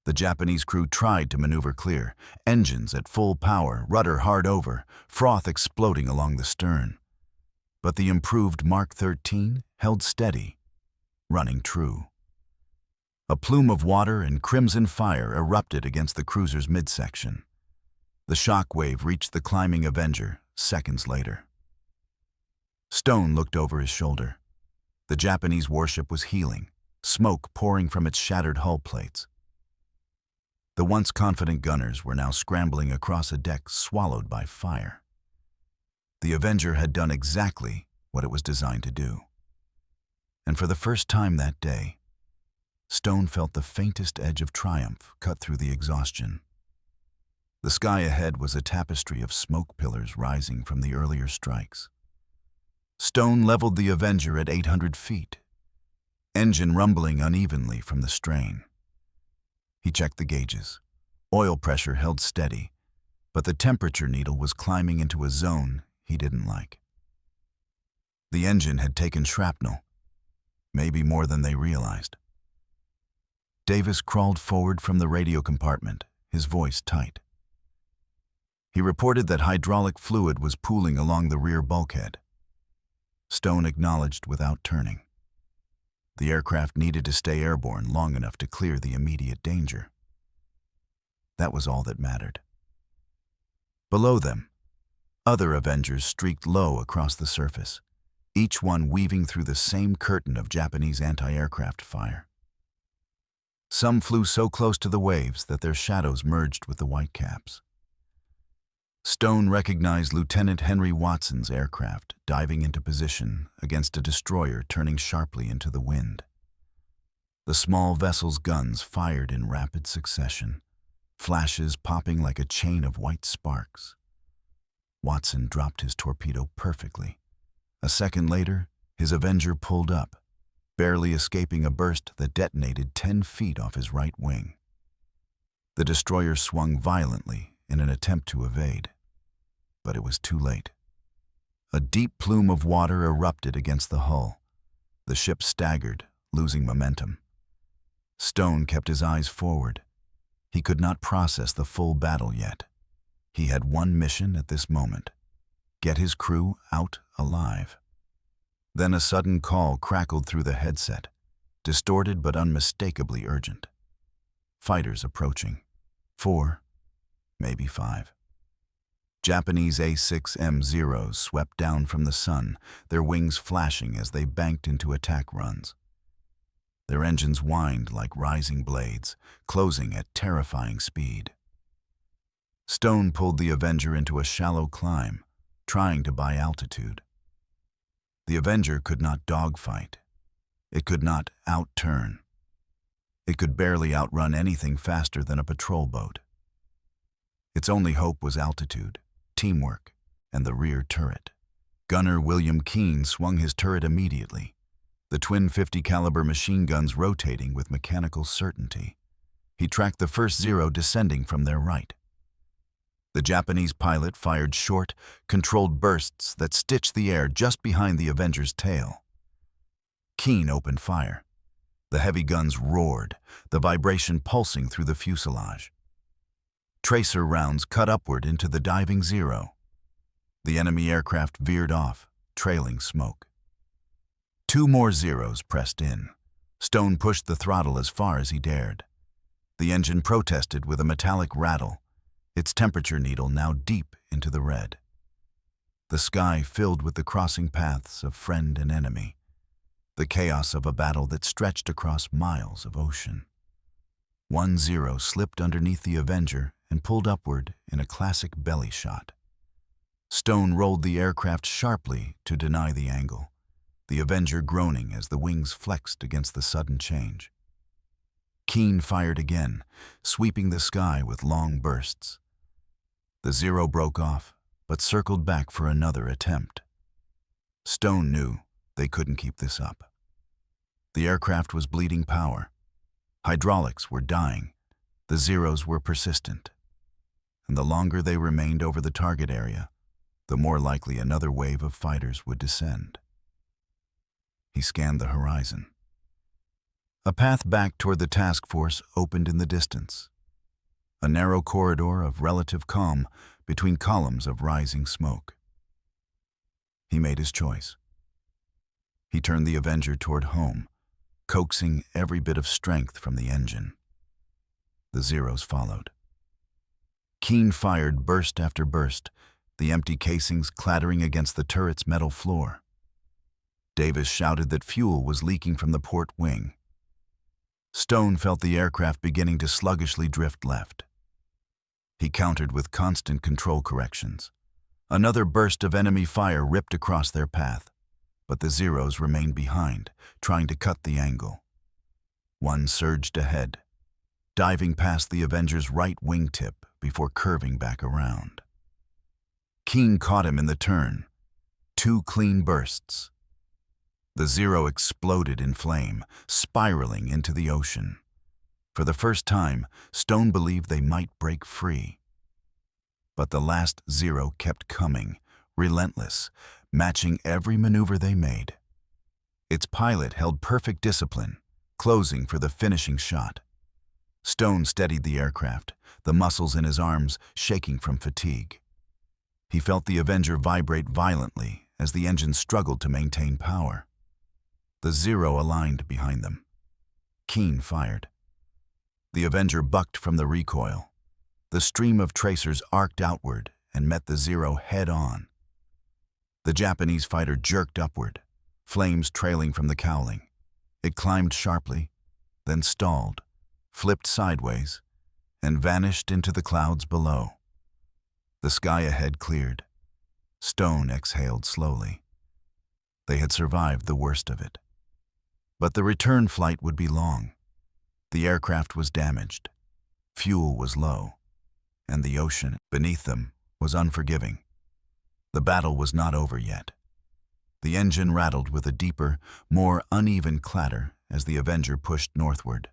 The Japanese crew tried to maneuver clear, engines at full power, rudder hard over, froth exploding along the stern. But the improved Mark 13 held steady, running true. A plume of water and crimson fire erupted against the cruiser's midsection. The shock wave reached the climbing Avenger seconds later. Stone looked over his shoulder. The Japanese warship was heeling, smoke pouring from its shattered hull plates. The once confident gunners were now scrambling across a deck swallowed by fire. The Avenger had done exactly what it was designed to do. And for the first time that day, Stone felt the faintest edge of triumph cut through the exhaustion. The sky ahead was a tapestry of smoke pillars rising from the earlier strikes. Stone leveled the Avenger at 800 feet, engine rumbling unevenly from the strain. He checked the gauges. Oil pressure held steady, but the temperature needle was climbing into a zone he didn't like. The engine had taken shrapnel, maybe more than they realized. Davis crawled forward from the radio compartment, his voice tight. He reported that hydraulic fluid was pooling along the rear bulkhead. Stone acknowledged without turning. The aircraft needed to stay airborne long enough to clear the immediate danger. That was all that mattered. Below them, other Avengers streaked low across the surface, each one weaving through the same curtain of Japanese anti-aircraft fire. Some flew so close to the waves that their shadows merged with the whitecaps. Stone recognized Lieutenant Henry Watson's aircraft diving into position against a destroyer turning sharply into the wind. The small vessel's guns fired in rapid succession, flashes popping like a chain of white sparks. Watson dropped his torpedo perfectly. A second later, his Avenger pulled up, barely escaping a burst that detonated 10 feet off his right wing. The destroyer swung violently in an attempt to evade, but it was too late. A deep plume of water erupted against the hull. The ship staggered, losing momentum. Stone kept his eyes forward. He could not process the full battle yet. He had one mission at this moment: get his crew out alive. Then a sudden call crackled through the headset, distorted but unmistakably urgent. Fighters approaching. 4, maybe 5. Japanese A6M0s swept down from the sun, their wings flashing as they banked into attack runs. Their engines whined like rising blades, closing at terrifying speed. Stone pulled the Avenger into a shallow climb, trying to buy altitude. The Avenger could not dogfight. It could not outturn. It could barely outrun anything faster than a patrol boat. Its only hope was altitude, teamwork, and the rear turret. Gunner William Keene swung his turret immediately, the twin 50 caliber machine guns rotating with mechanical certainty. He tracked the first Zero descending from their right. The Japanese pilot fired short, controlled bursts that stitched the air just behind the Avenger's tail. Keene opened fire. The heavy guns roared, the vibration pulsing through the fuselage. Tracer rounds cut upward into the diving Zero. The enemy aircraft veered off, trailing smoke. 2 more Zeros pressed in. Stone pushed the throttle as far as he dared. The engine protested with a metallic rattle, its temperature needle now deep into the red. the sky filled with the crossing paths of friend and enemy, the chaos of a battle that stretched across miles of ocean. 1-0 slipped underneath the Avenger and pulled upward in a classic belly shot. Stone rolled the aircraft sharply to deny the angle, the Avenger groaning as the wings flexed against the sudden change. Keen fired again, sweeping the sky with long bursts. The 0 broke off, but circled back for another attempt. Stone knew they couldn't keep this up. The aircraft was bleeding power. Hydraulics were dying. The 0s were persistent. And the longer they remained over the target area, the more likely another wave of fighters would descend. He scanned the horizon. A path back toward the task force opened in the distance. A narrow corridor of relative calm between columns of rising smoke. He made his choice. He turned the Avenger toward home, coaxing every bit of strength from the engine. The 0s followed. Keen fired burst after burst, the empty casings clattering against the turret's metal floor. Davis shouted that fuel was leaking from the port wing. Stone felt the aircraft beginning to sluggishly drift left. He countered with constant control corrections. Another burst of enemy fire ripped across their path, but the 0s remained behind, trying to cut the angle. One surged ahead, diving past the Avenger's right wingtip before curving back around. Keen caught him in the turn. 2 clean bursts. The 0 exploded in flame, spiraling into the ocean. For the first time, Stone believed they might break free. But the last 0 kept coming, relentless, matching every maneuver they made. Its pilot held perfect discipline, closing for the finishing shot. Stone steadied the aircraft, the muscles in his arms shaking from fatigue. He felt the Avenger vibrate violently as the engine struggled to maintain power. The 0 aligned behind them. Keen fired. The Avenger bucked from the recoil. The stream of tracers arced outward and met the 0 head-on. The Japanese fighter jerked upward, flames trailing from the cowling. It climbed sharply, then stalled, flipped sideways, and vanished into the clouds below. The sky ahead cleared. Stone exhaled slowly. They had survived the worst of it. But the return flight would be long. The aircraft was damaged. Fuel was low. And the ocean beneath them was unforgiving. The battle was not over yet. The engine rattled with a deeper, more uneven clatter as the Avenger pushed northward.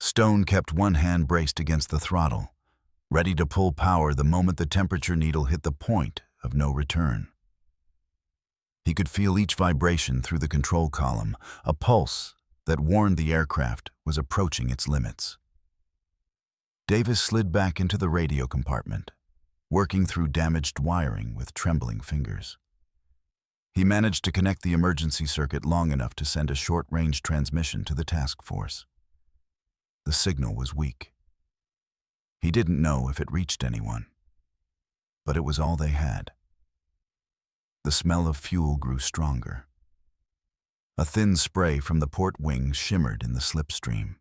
Stone kept one hand braced against the throttle, ready to pull power the moment the temperature needle hit the point of no return. He could feel each vibration through the control column, a pulse that warned the aircraft was approaching its limits. Davis slid back into the radio compartment, working through damaged wiring with trembling fingers. He managed to connect the emergency circuit long enough to send a short-range transmission to the task force. The signal was weak. He didn't know if it reached anyone, but it was all they had. The smell of fuel grew stronger. A thin spray from the port wing shimmered in the slipstream.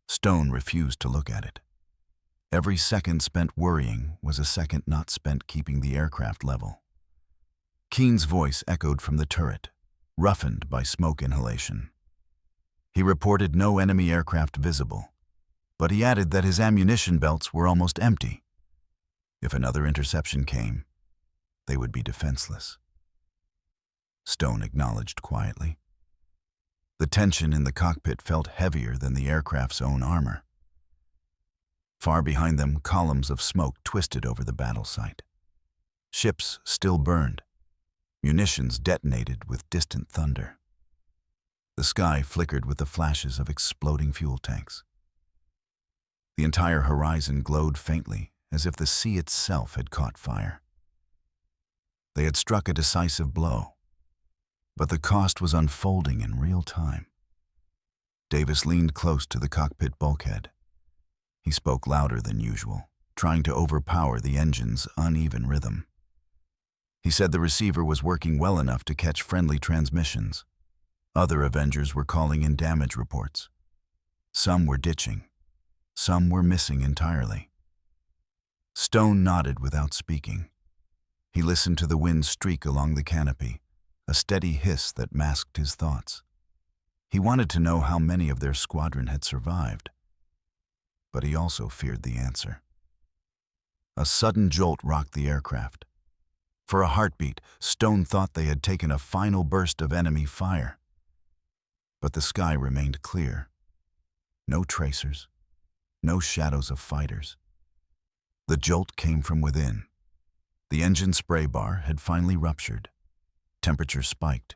Stone refused to look at it. Every second spent worrying was a second not spent keeping the aircraft level. Keen's voice echoed from the turret, roughened by smoke inhalation. He reported no enemy aircraft visible, but he added that his ammunition belts were almost empty. If another interception came, they would be defenseless. Stone acknowledged quietly. The tension in the cockpit felt heavier than the aircraft's own armor. Far behind them, columns of smoke twisted over the battle site. Ships still burned. Munitions detonated with distant thunder. The sky flickered with the flashes of exploding fuel tanks. The entire horizon glowed faintly, as if the sea itself had caught fire. They had struck a decisive blow, but the cost was unfolding in real time. Davis leaned close to the cockpit bulkhead. He spoke louder than usual, trying to overpower the engine's uneven rhythm. He said the receiver was working well enough to catch friendly transmissions. Other Avengers were calling in damage reports. Some were ditching. Some were missing entirely. Stone nodded without speaking. He listened to the wind streak along the canopy, a steady hiss that masked his thoughts. He wanted to know how many of their squadron had survived, but he also feared the answer. A sudden jolt rocked the aircraft. For a heartbeat, Stone thought they had taken a final burst of enemy fire. But the sky remained clear. No tracers, no shadows of fighters. The jolt came from within. The engine spray bar had finally ruptured. Temperature spiked.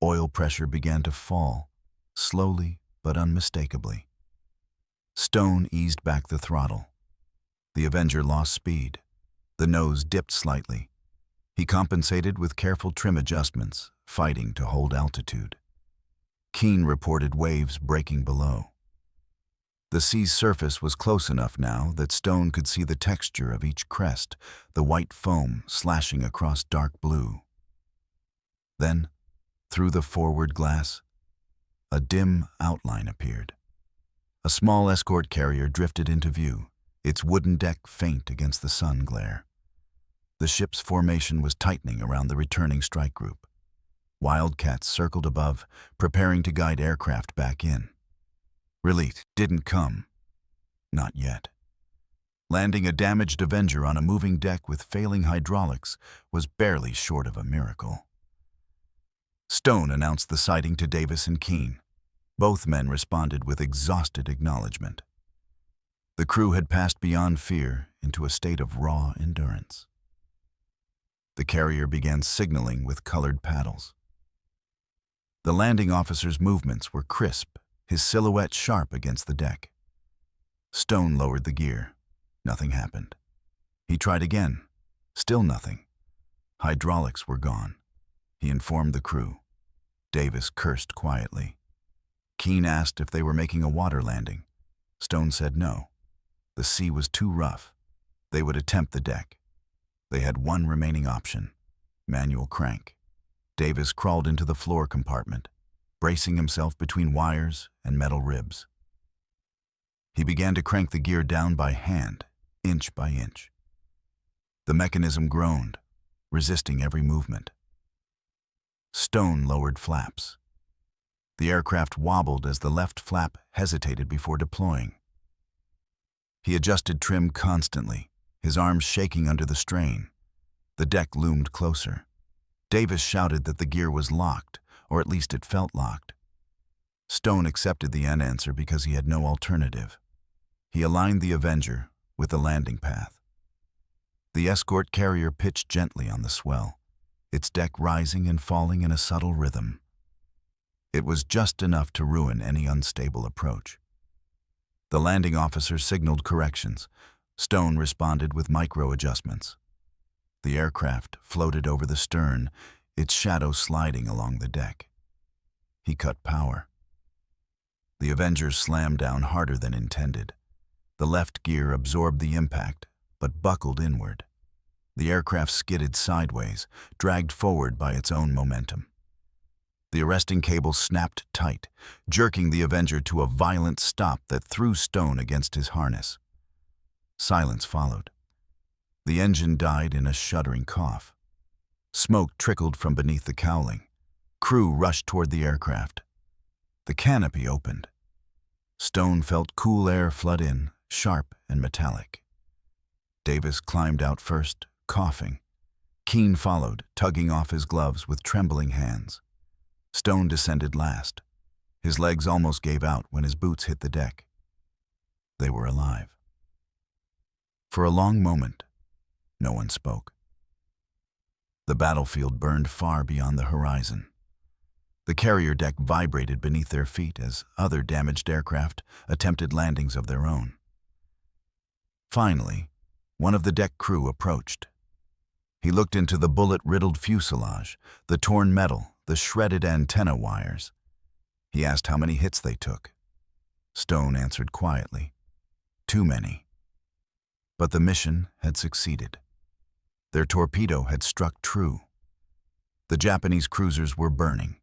Oil pressure began to fall, slowly but unmistakably. Stone eased back the throttle. The Avenger lost speed. The nose dipped slightly. He compensated with careful trim adjustments, fighting to hold altitude. Keen reported waves breaking below. The sea's surface was close enough now that Stone could see the texture of each crest, the white foam slashing across dark blue. Then, through the forward glass, a dim outline appeared. A small escort carrier drifted into view, its wooden deck faint against the sun glare. The ship's formation was tightening around the returning strike group. Wildcats circled above, preparing to guide aircraft back in. Relief didn't come. Not yet. Landing a damaged Avenger on a moving deck with failing hydraulics was barely short of a miracle. Stone announced the sighting to Davis and Keene. Both men responded with exhausted acknowledgement. The crew had passed beyond fear into a state of raw endurance. The carrier began signaling with colored paddles. The landing officer's movements were crisp, his silhouette sharp against the deck. Stone lowered the gear. Nothing happened. He tried again. Still nothing. Hydraulics were gone. He informed the crew. Davis cursed quietly. Keene asked if they were making a water landing. Stone said no. The sea was too rough. They would attempt the deck. They had one remaining option: manual crank. Davis crawled into the floor compartment, bracing himself between wires and metal ribs. He began to crank the gear down by hand, inch by inch. The mechanism groaned, resisting every movement. Stone lowered flaps. The aircraft wobbled as the left flap hesitated before deploying. He adjusted trim constantly, his arms shaking under the strain. The deck loomed closer. Davis shouted that the gear was locked, or at least it felt locked. Stone accepted the answer because he had no alternative. He aligned the Avenger with the landing path. The escort carrier pitched gently on the swell, its deck rising and falling in a subtle rhythm. It was just enough to ruin any unstable approach. The landing officer signaled corrections. Stone responded with micro-adjustments. The aircraft floated over the stern, its shadow sliding along the deck. He cut power. The Avenger slammed down harder than intended. The left gear absorbed the impact, but buckled inward. The aircraft skidded sideways, dragged forward by its own momentum. The arresting cable snapped tight, jerking the Avenger to a violent stop that threw Stone against his harness. Silence followed. The engine died in a shuddering cough. Smoke trickled from beneath the cowling. Crew rushed toward the aircraft. The canopy opened. Stone felt cool air flood in, sharp and metallic. Davis climbed out first, coughing. Keene followed, tugging off his gloves with trembling hands. Stone descended last. His legs almost gave out when his boots hit the deck. They were alive. For a long moment, no one spoke. The battlefield burned far beyond the horizon. The carrier deck vibrated beneath their feet as other damaged aircraft attempted landings of their own. Finally, one of the deck crew approached. He looked into the bullet-riddled fuselage, the torn metal, the shredded antenna wires. He asked how many hits they took. Stone answered quietly, "Too many." But the mission had succeeded. Their torpedo had struck true. The Japanese cruisers were burning,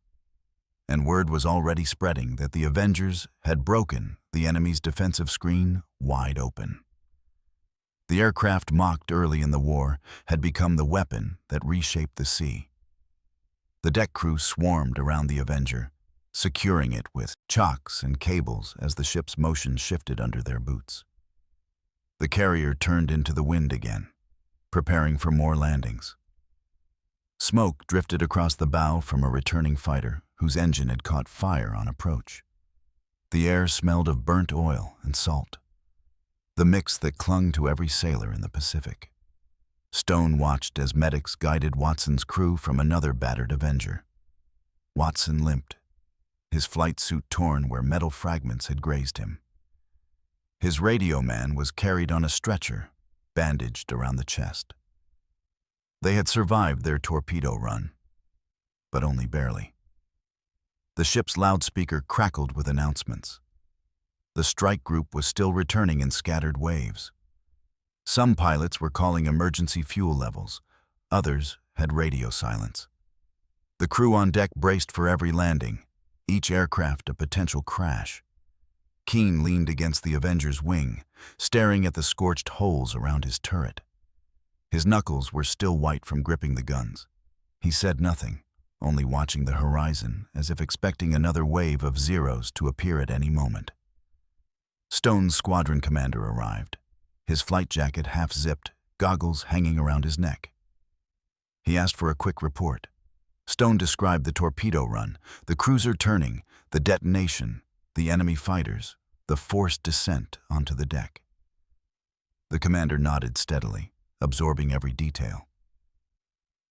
and word was already spreading that the Avengers had broken the enemy's defensive screen wide open. The aircraft mocked early in the war had become the weapon that reshaped the sea. The deck crew swarmed around the Avenger, securing it with chocks and cables as the ship's motion shifted under their boots. The carrier turned into the wind again, preparing for more landings. Smoke drifted across the bow from a returning fighter whose engine had caught fire on approach. The air smelled of burnt oil and salt, the mix that clung to every sailor in the Pacific. Stone watched as medics guided Watson's crew from another battered Avenger. Watson limped, his flight suit torn where metal fragments had grazed him. His radio man was carried on a stretcher, bandaged around the chest. They had survived their torpedo run, but only barely. The ship's loudspeaker crackled with announcements. The strike group was still returning in scattered waves. Some pilots were calling emergency fuel levels, others had radio silence. The crew on deck braced for every landing, each aircraft a potential crash. Keane leaned against the Avenger's wing, staring at the scorched holes around his turret. His knuckles were still white from gripping the guns. He said nothing, only watching the horizon as if expecting another wave of Zeros to appear at any moment. Stone's squadron commander arrived, his flight jacket half-zipped, goggles hanging around his neck. He asked for a quick report. Stone described the torpedo run, the cruiser turning, the detonation, the enemy fighters, the forced descent onto the deck. The commander nodded steadily, absorbing every detail.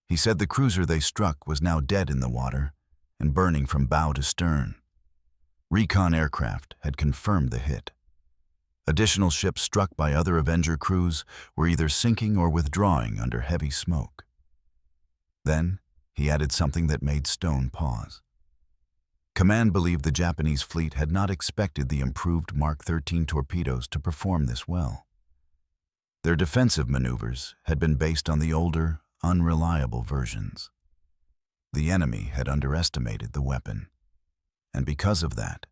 He said the cruiser they struck was now dead in the water and burning from bow to stern. Recon aircraft had confirmed the hit. Additional ships struck by other Avenger crews were either sinking or withdrawing under heavy smoke. Then, he added something that made Stone pause. Command believed the Japanese fleet had not expected the improved Mark 13 torpedoes to perform this well. Their defensive maneuvers had been based on the older, unreliable versions. The enemy had underestimated the weapon, and because of that,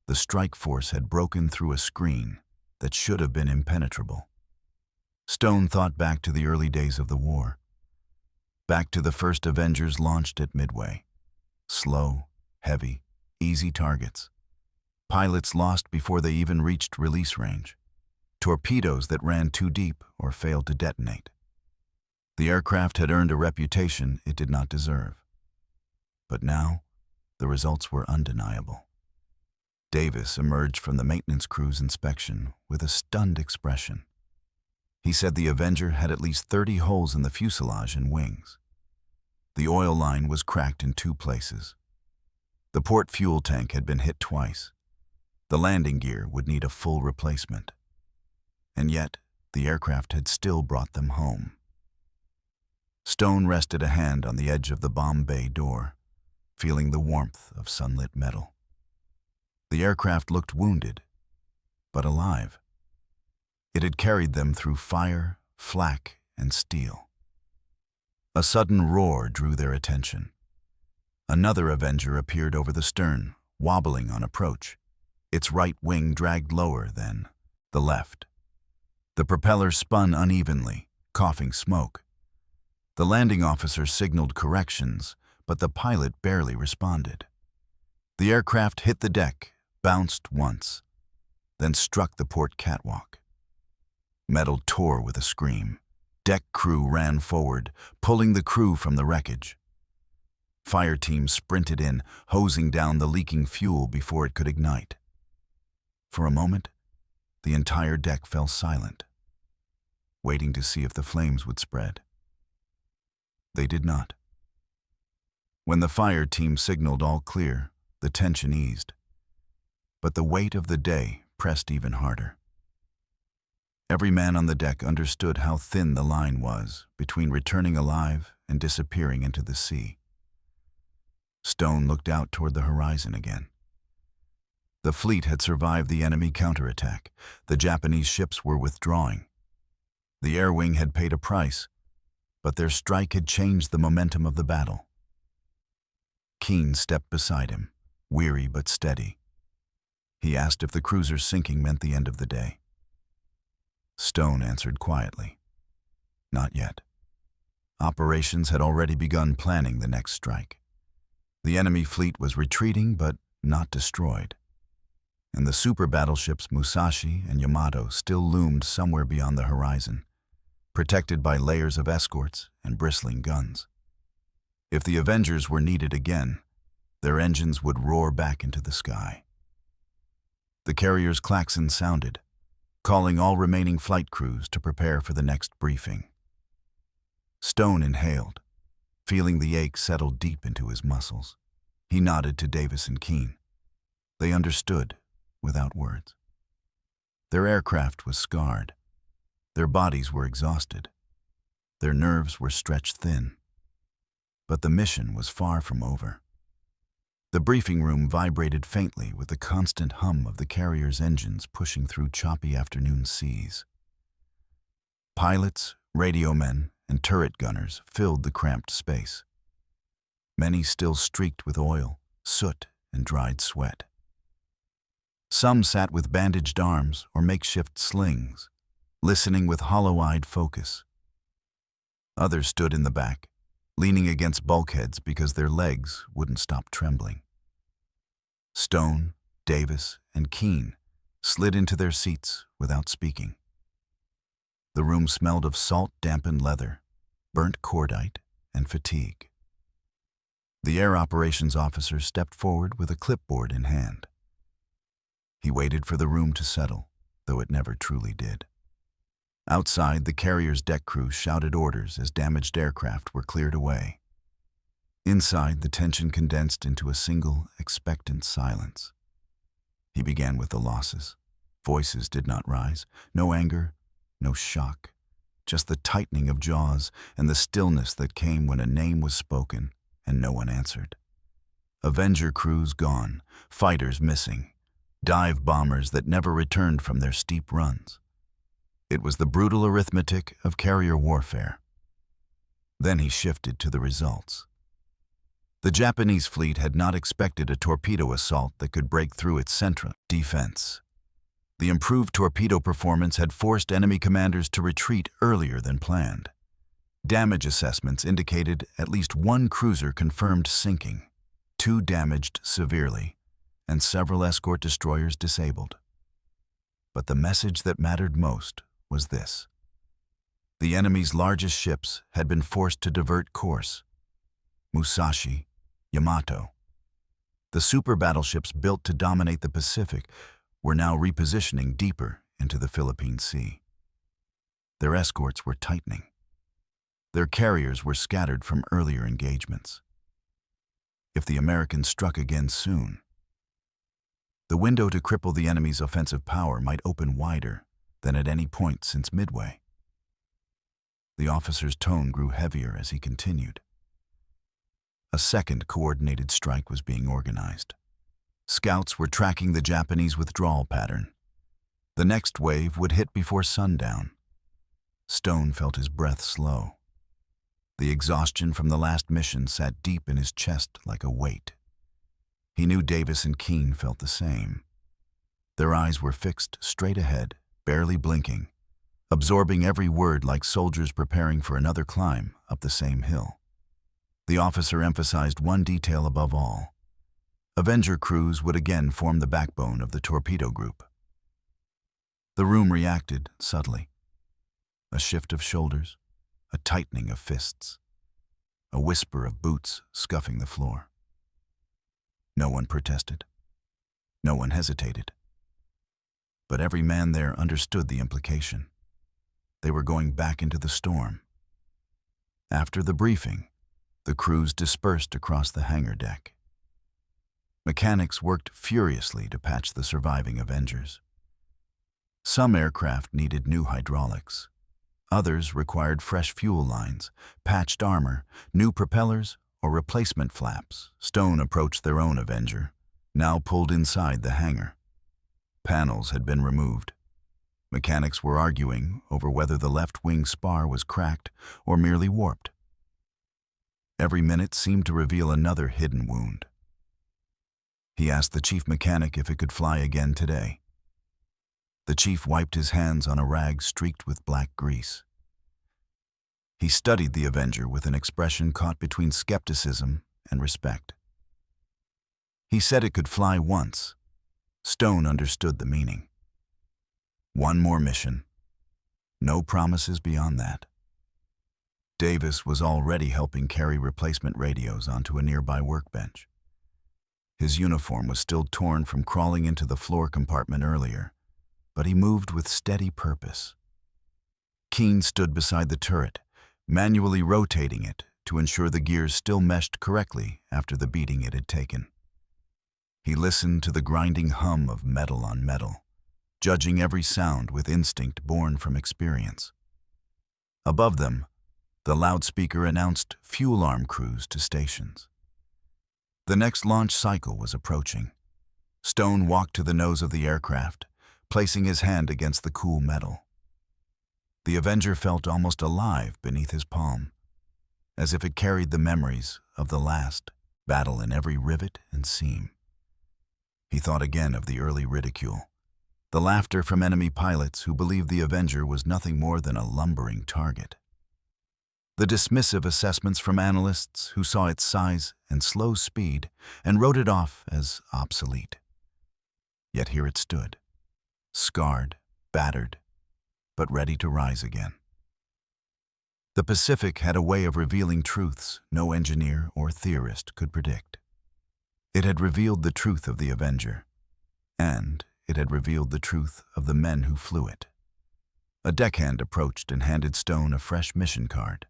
the strike force had broken through a screen that should have been impenetrable. Stone thought back to the early days of the war, back to the first Avengers launched at Midway. Slow, heavy, easy targets. Pilots lost before they even reached release range. Torpedoes that ran too deep or failed to detonate. The aircraft had earned a reputation it did not deserve. But now, the results were undeniable. Davis emerged from the maintenance crew's inspection with a stunned expression. He said the Avenger had at least 30 holes in the fuselage and wings. The oil line was cracked in 2 places. The port fuel tank had been hit twice. The landing gear would need a full replacement. And yet, the aircraft had still brought them home. Stone rested a hand on the edge of the bomb bay door, feeling the warmth of sunlit metal. The aircraft looked wounded, but alive. It had carried them through fire, flak, and steel. A sudden roar drew their attention. Another Avenger appeared over the stern, wobbling on approach, its right wing dragged lower than the left. The propeller spun unevenly, coughing smoke. The landing officer signaled corrections, but the pilot barely responded. The aircraft hit the deck, bounced once, then struck the port catwalk. Metal tore with a scream. Deck crew ran forward, pulling the crew from the wreckage. Fire teams sprinted in, hosing down the leaking fuel before it could ignite. For a moment, the entire deck fell silent, waiting to see if the flames would spread. They did not. When the fire team signaled all clear, the tension eased. But the weight of the day pressed even harder. Every man on the deck understood how thin the line was between returning alive and disappearing into the sea. Stone looked out toward the horizon again. The fleet had survived the enemy counterattack. The Japanese ships were withdrawing. The air wing had paid a price, but their strike had changed the momentum of the battle. Keane stepped beside him, weary but steady. He asked if the cruiser's sinking meant the end of the day. Stone answered quietly, "Not yet." Operations had already begun planning the next strike. The enemy fleet was retreating but not destroyed, and the super-battleships Musashi and Yamato still loomed somewhere beyond the horizon, protected by layers of escorts and bristling guns. If the Avengers were needed again, their engines would roar back into the sky. The carrier's klaxon sounded, calling all remaining flight crews to prepare for the next briefing. Stone inhaled, feeling the ache settle deep into his muscles. He nodded to Davis and Keane. They understood, without words. Their aircraft was scarred. Their bodies were exhausted. Their nerves were stretched thin. But the mission was far from over. The briefing room vibrated faintly with the constant hum of the carrier's engines pushing through choppy afternoon seas. Pilots, radio men, and turret gunners filled the cramped space. Many still streaked with oil, soot, and dried sweat. Some sat with bandaged arms or makeshift slings, listening with hollow-eyed focus. Others stood in the back, leaning against bulkheads because their legs wouldn't stop trembling. Stone, Davis, and Keane slid into their seats without speaking. The room smelled of salt-dampened leather, burnt cordite, and fatigue. The air operations officer stepped forward with a clipboard in hand. He waited for the room to settle, though it never truly did. Outside, the carrier's deck crew shouted orders as damaged aircraft were cleared away. Inside, the tension condensed into a single, expectant silence. He began with the losses. Voices did not rise. No anger, no shock. Just the tightening of jaws and the stillness that came when a name was spoken and no one answered. Avenger crews gone, fighters missing, dive bombers that never returned from their steep runs. It was the brutal arithmetic of carrier warfare. Then he shifted to the results. The Japanese fleet had not expected a torpedo assault that could break through its central defense. The improved torpedo performance had forced enemy commanders to retreat earlier than planned. Damage assessments indicated at least one cruiser confirmed sinking, 2 damaged severely, and several escort destroyers disabled. But the message that mattered most was this. The enemy's largest ships had been forced to divert course. Musashi, Yamato. The super-battleships built to dominate the Pacific were now repositioning deeper into the Philippine Sea. Their escorts were tightening. Their carriers were scattered from earlier engagements. If the Americans struck again soon, the window to cripple the enemy's offensive power might open wider than at any point since Midway. The officer's tone grew heavier as he continued. A second coordinated strike was being organized. Scouts were tracking the Japanese withdrawal pattern. The next wave would hit before sundown. Stone felt his breath slow. The exhaustion from the last mission sat deep in his chest like a weight. He knew Davis and Keane felt the same. Their eyes were fixed straight ahead, barely blinking, absorbing every word like soldiers preparing for another climb up the same hill. The officer emphasized one detail above all. Avenger crews would again form the backbone of the torpedo group. The room reacted subtly. A shift of shoulders, a tightening of fists, a whisper of boots scuffing the floor. No one protested. No one hesitated. But every man there understood the implication. They were going back into the storm. After the briefing, the crews dispersed across the hangar deck. Mechanics worked furiously to patch the surviving Avengers. Some aircraft needed new hydraulics. Others required fresh fuel lines, patched armor, new propellers, or replacement flaps. Stone approached their own Avenger, now pulled inside the hangar. Panels had been removed. Mechanics were arguing over whether the left wing spar was cracked or merely warped. Every minute seemed to reveal another hidden wound. He asked the chief mechanic if it could fly again today. The chief wiped his hands on a rag streaked with black grease. He studied the Avenger with an expression caught between skepticism and respect. He said it could fly once. Stone understood the meaning. One more mission. No promises beyond that. Davis was already helping carry replacement radios onto a nearby workbench. His uniform was still torn from crawling into the floor compartment earlier, but he moved with steady purpose. Keene stood beside the turret, manually rotating it to ensure the gears still meshed correctly after the beating it had taken. He listened to the grinding hum of metal on metal, judging every sound with instinct born from experience. Above them, the loudspeaker announced fuel arm crews to stations. The next launch cycle was approaching. Stone walked to the nose of the aircraft, placing his hand against the cool metal. The Avenger felt almost alive beneath his palm, as if it carried the memories of the last battle in every rivet and seam. He thought again of the early ridicule, the laughter from enemy pilots who believed the Avenger was nothing more than a lumbering target. The dismissive assessments from analysts who saw its size and slow speed and wrote it off as obsolete. Yet here it stood, scarred, battered, but ready to rise again. The Pacific had a way of revealing truths no engineer or theorist could predict. It had revealed the truth of the Avenger, and it had revealed the truth of the men who flew it. A deckhand approached and handed Stone a fresh mission card.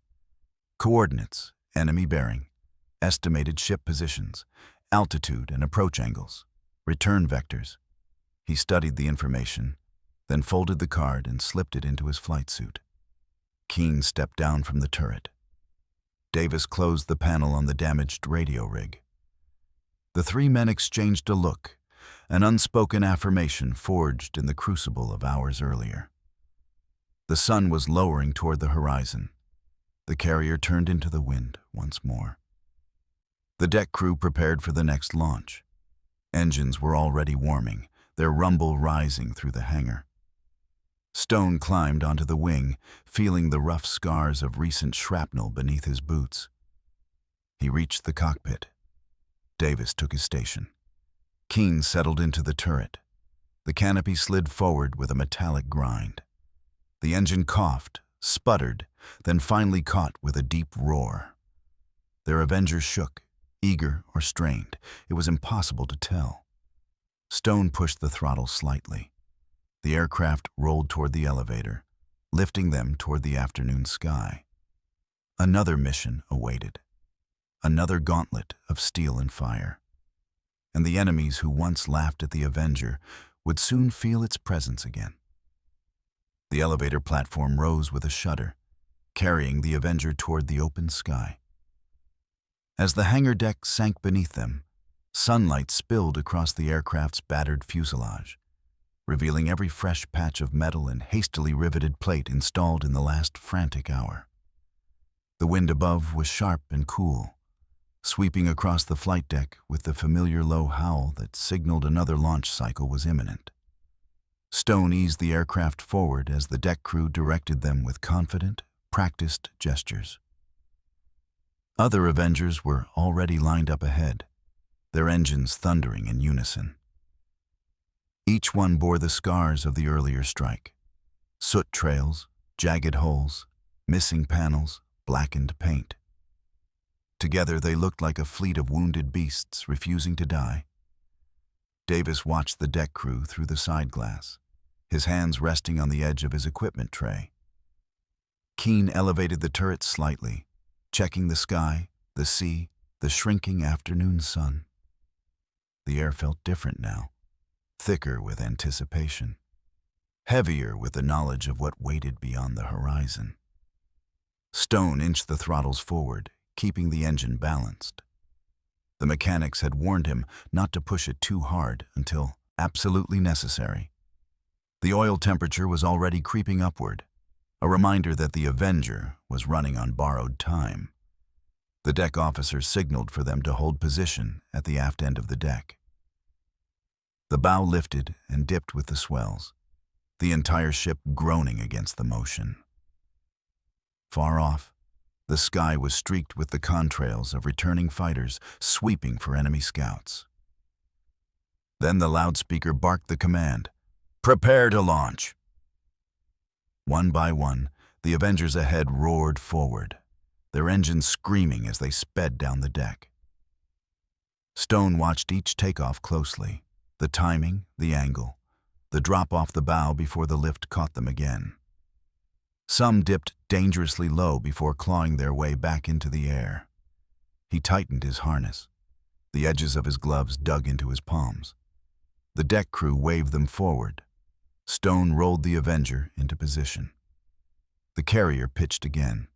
Coordinates, enemy bearing, estimated ship positions, altitude and approach angles, return vectors. He studied the information, then folded the card and slipped it into his flight suit. Keene stepped down from the turret. Davis closed the panel on the damaged radio rig. The three men exchanged a look, an unspoken affirmation forged in the crucible of hours earlier. The sun was lowering toward the horizon. The carrier turned into the wind once more. The deck crew prepared for the next launch. Engines were already warming, their rumble rising through the hangar. Stone climbed onto the wing, feeling the rough scars of recent shrapnel beneath his boots. He reached the cockpit. Davis took his station. Keene settled into the turret. The canopy slid forward with a metallic grind. The engine coughed, sputtered, then finally caught with a deep roar. Their Avenger shook, eager or strained. It was impossible to tell. Stone pushed the throttle slightly. The aircraft rolled toward the elevator, lifting them toward the afternoon sky. Another mission awaited. Another gauntlet of steel and fire. And the enemies who once laughed at the Avenger would soon feel its presence again. The elevator platform rose with a shudder, carrying the Avenger toward the open sky. As the hangar deck sank beneath them, sunlight spilled across the aircraft's battered fuselage, revealing every fresh patch of metal and hastily riveted plate installed in the last frantic hour. The wind above was sharp and cool, sweeping across the flight deck with the familiar low howl that signaled another launch cycle was imminent. Stone eased the aircraft forward as the deck crew directed them with confident, practiced gestures. Other Avengers were already lined up ahead, their engines thundering in unison. Each one bore the scars of the earlier strike: soot trails, jagged holes, missing panels, blackened paint. Together they looked like a fleet of wounded beasts refusing to die. Davis watched the deck crew through the side glass, his hands resting on the edge of his equipment tray. Keene elevated the turret slightly, checking the sky, the sea, the shrinking afternoon sun. The air felt different now, thicker with anticipation, heavier with the knowledge of what waited beyond the horizon. Stone inched the throttles forward, keeping the engine balanced. The mechanics had warned him not to push it too hard until absolutely necessary. The oil temperature was already creeping upward, a reminder that the Avenger was running on borrowed time. The deck officer signaled for them to hold position at the aft end of the deck. The bow lifted and dipped with the swells, the entire ship groaning against the motion. Far off, the sky was streaked with the contrails of returning fighters sweeping for enemy scouts. Then the loudspeaker barked the command, "Prepare to launch!" One by one, the Avengers ahead roared forward, their engines screaming as they sped down the deck. Stone watched each takeoff closely, the timing, the angle, the drop off the bow before the lift caught them again. Some dipped dangerously low before clawing their way back into the air. He tightened his harness. The edges of his gloves dug into his palms. The deck crew waved them forward. Stone rolled the Avenger into position. The carrier pitched again.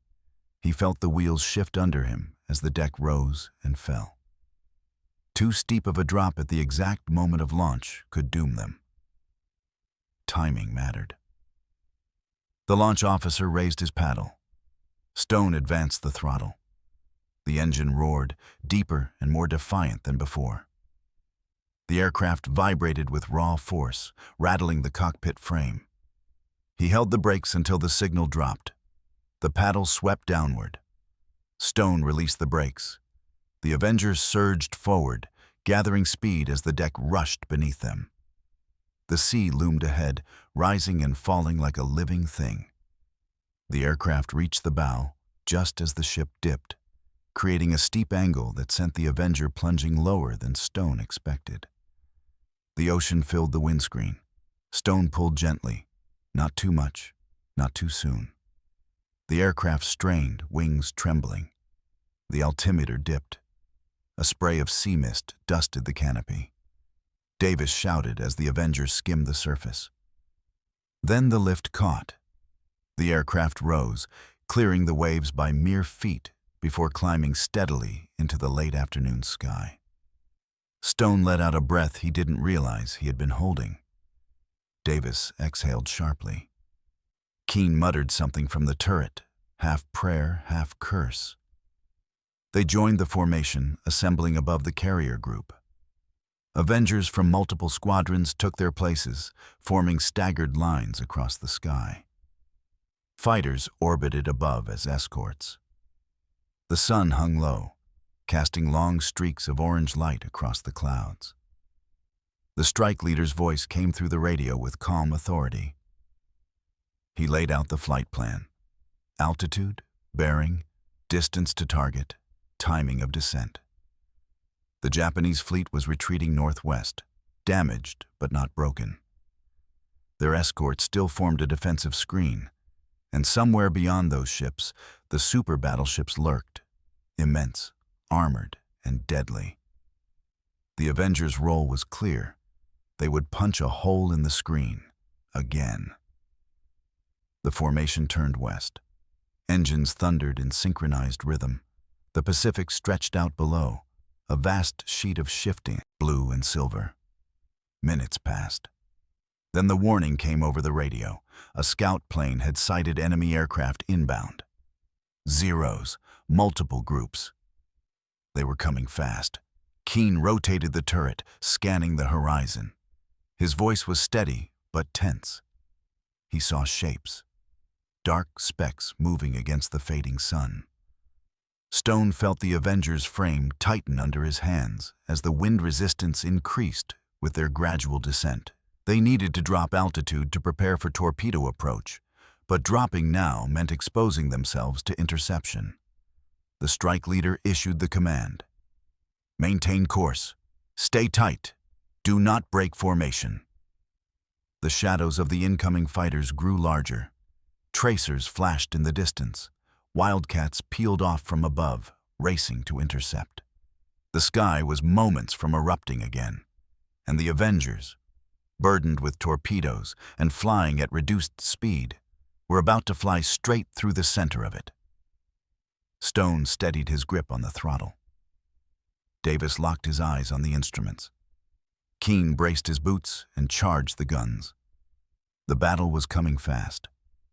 He felt the wheels shift under him as the deck rose and fell. Too steep of a drop at the exact moment of launch could doom them. Timing mattered. The launch officer raised his paddle. Stone advanced the throttle. The engine roared, deeper and more defiant than before. The aircraft vibrated with raw force, rattling the cockpit frame. He held the brakes until the signal dropped. The paddle swept downward. Stone released the brakes. The Avengers surged forward, gathering speed as the deck rushed beneath them. The sea loomed ahead, rising and falling like a living thing. The aircraft reached the bow just as the ship dipped, creating a steep angle that sent the Avenger plunging lower than Stone expected. The ocean filled the windscreen. Stone pulled gently, not too much, not too soon. The aircraft strained, wings trembling. The altimeter dipped. A spray of sea mist dusted the canopy. Davis shouted as the Avenger skimmed the surface. Then the lift caught. The aircraft rose, clearing the waves by mere feet before climbing steadily into the late afternoon sky. Stone let out a breath he didn't realize he had been holding. Davis exhaled sharply. Keene muttered something from the turret, half prayer, half curse. They joined the formation, assembling above the carrier group. Avengers from multiple squadrons took their places, forming staggered lines across the sky. Fighters orbited above as escorts. The sun hung low, casting long streaks of orange light across the clouds. The strike leader's voice came through the radio with calm authority. He laid out the flight plan: altitude, bearing, distance to target, timing of descent. The Japanese fleet was retreating northwest, damaged but not broken. Their escort still formed a defensive screen, and somewhere beyond those ships, the super-battleships lurked, immense, armored, and deadly. The Avengers' role was clear. They would punch a hole in the screen, again. The formation turned west. Engines thundered in synchronized rhythm. The Pacific stretched out below, a vast sheet of shifting blue and silver. Minutes passed. Then the warning came over the radio. A scout plane had sighted enemy aircraft inbound. Zeros, multiple groups. They were coming fast. Keene rotated the turret, scanning the horizon. His voice was steady, but tense. He saw shapes, dark specks moving against the fading sun. Stone felt the Avenger's frame tighten under his hands as the wind resistance increased with their gradual descent. They needed to drop altitude to prepare for torpedo approach, but dropping now meant exposing themselves to interception. The strike leader issued the command: maintain course, stay tight, do not break formation. The shadows of the incoming fighters grew larger. Tracers flashed in the distance. Wildcats peeled off from above, racing to intercept. The sky was moments from erupting again, and the Avengers, burdened with torpedoes and flying at reduced speed, were about to fly straight through the center of it. Stone steadied his grip on the throttle. Davis locked his eyes on the instruments. Keene braced his boots and charged the guns. The battle was coming fast.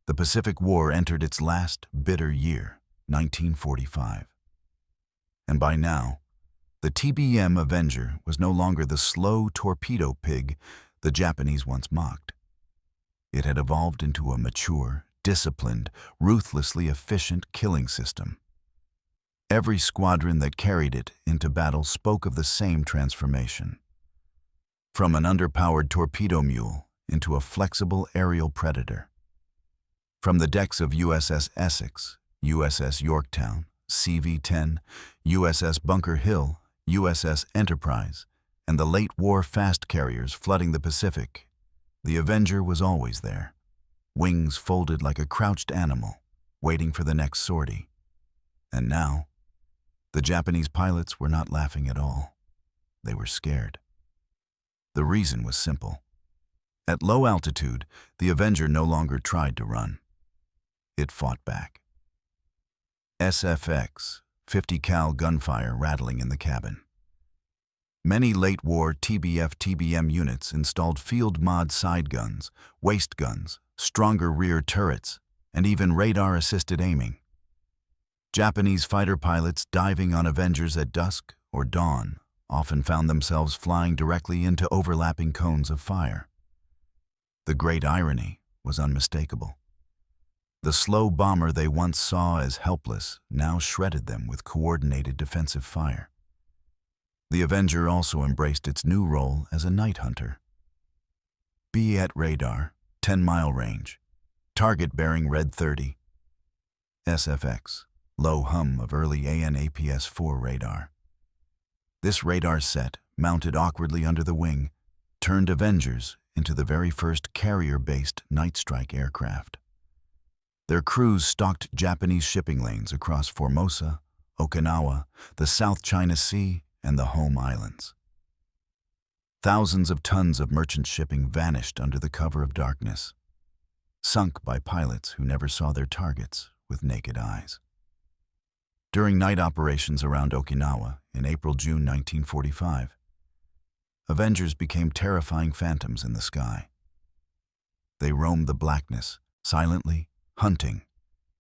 The Pacific War entered its last bitter year, 1945. And by now, the TBF Avenger was no longer the slow torpedo pig the Japanese once mocked. It had evolved into a mature, disciplined, ruthlessly efficient killing system. Every squadron that carried it into battle spoke of the same transformation. From an underpowered torpedo mule into a flexible aerial predator. From the decks of USS Essex, USS Yorktown, CV-10, USS Bunker Hill, USS Enterprise, and the late war fast carriers flooding the Pacific, the Avenger was always there, wings folded like a crouched animal, waiting for the next sortie. And now, the Japanese pilots were not laughing at all. They were scared. The reason was simple. At low altitude, the Avenger no longer tried to run. It fought back. SFX, 50 cal gunfire rattling in the cabin. Many late-war TBM units installed field mod side guns, waist guns, stronger rear turrets, and even radar-assisted aiming. Japanese fighter pilots diving on Avengers at dusk or dawn often found themselves flying directly into overlapping cones of fire. The great irony was unmistakable. The slow bomber they once saw as helpless now shredded them with coordinated defensive fire. The Avenger also embraced its new role as a night hunter. Be at radar, 10-mile range, target bearing red 30. SFX, low hum of early AN/APS-4 radar. This radar set, mounted awkwardly under the wing, turned Avengers into the very first carrier-based night strike aircraft. Their crews stalked Japanese shipping lanes across Formosa, Okinawa, the South China Sea, and the home islands. Thousands of tons of merchant shipping vanished under the cover of darkness, sunk by pilots who never saw their targets with naked eyes. During night operations around Okinawa in April-June 1945, Avengers became terrifying phantoms in the sky. They roamed the blackness, silently, hunting.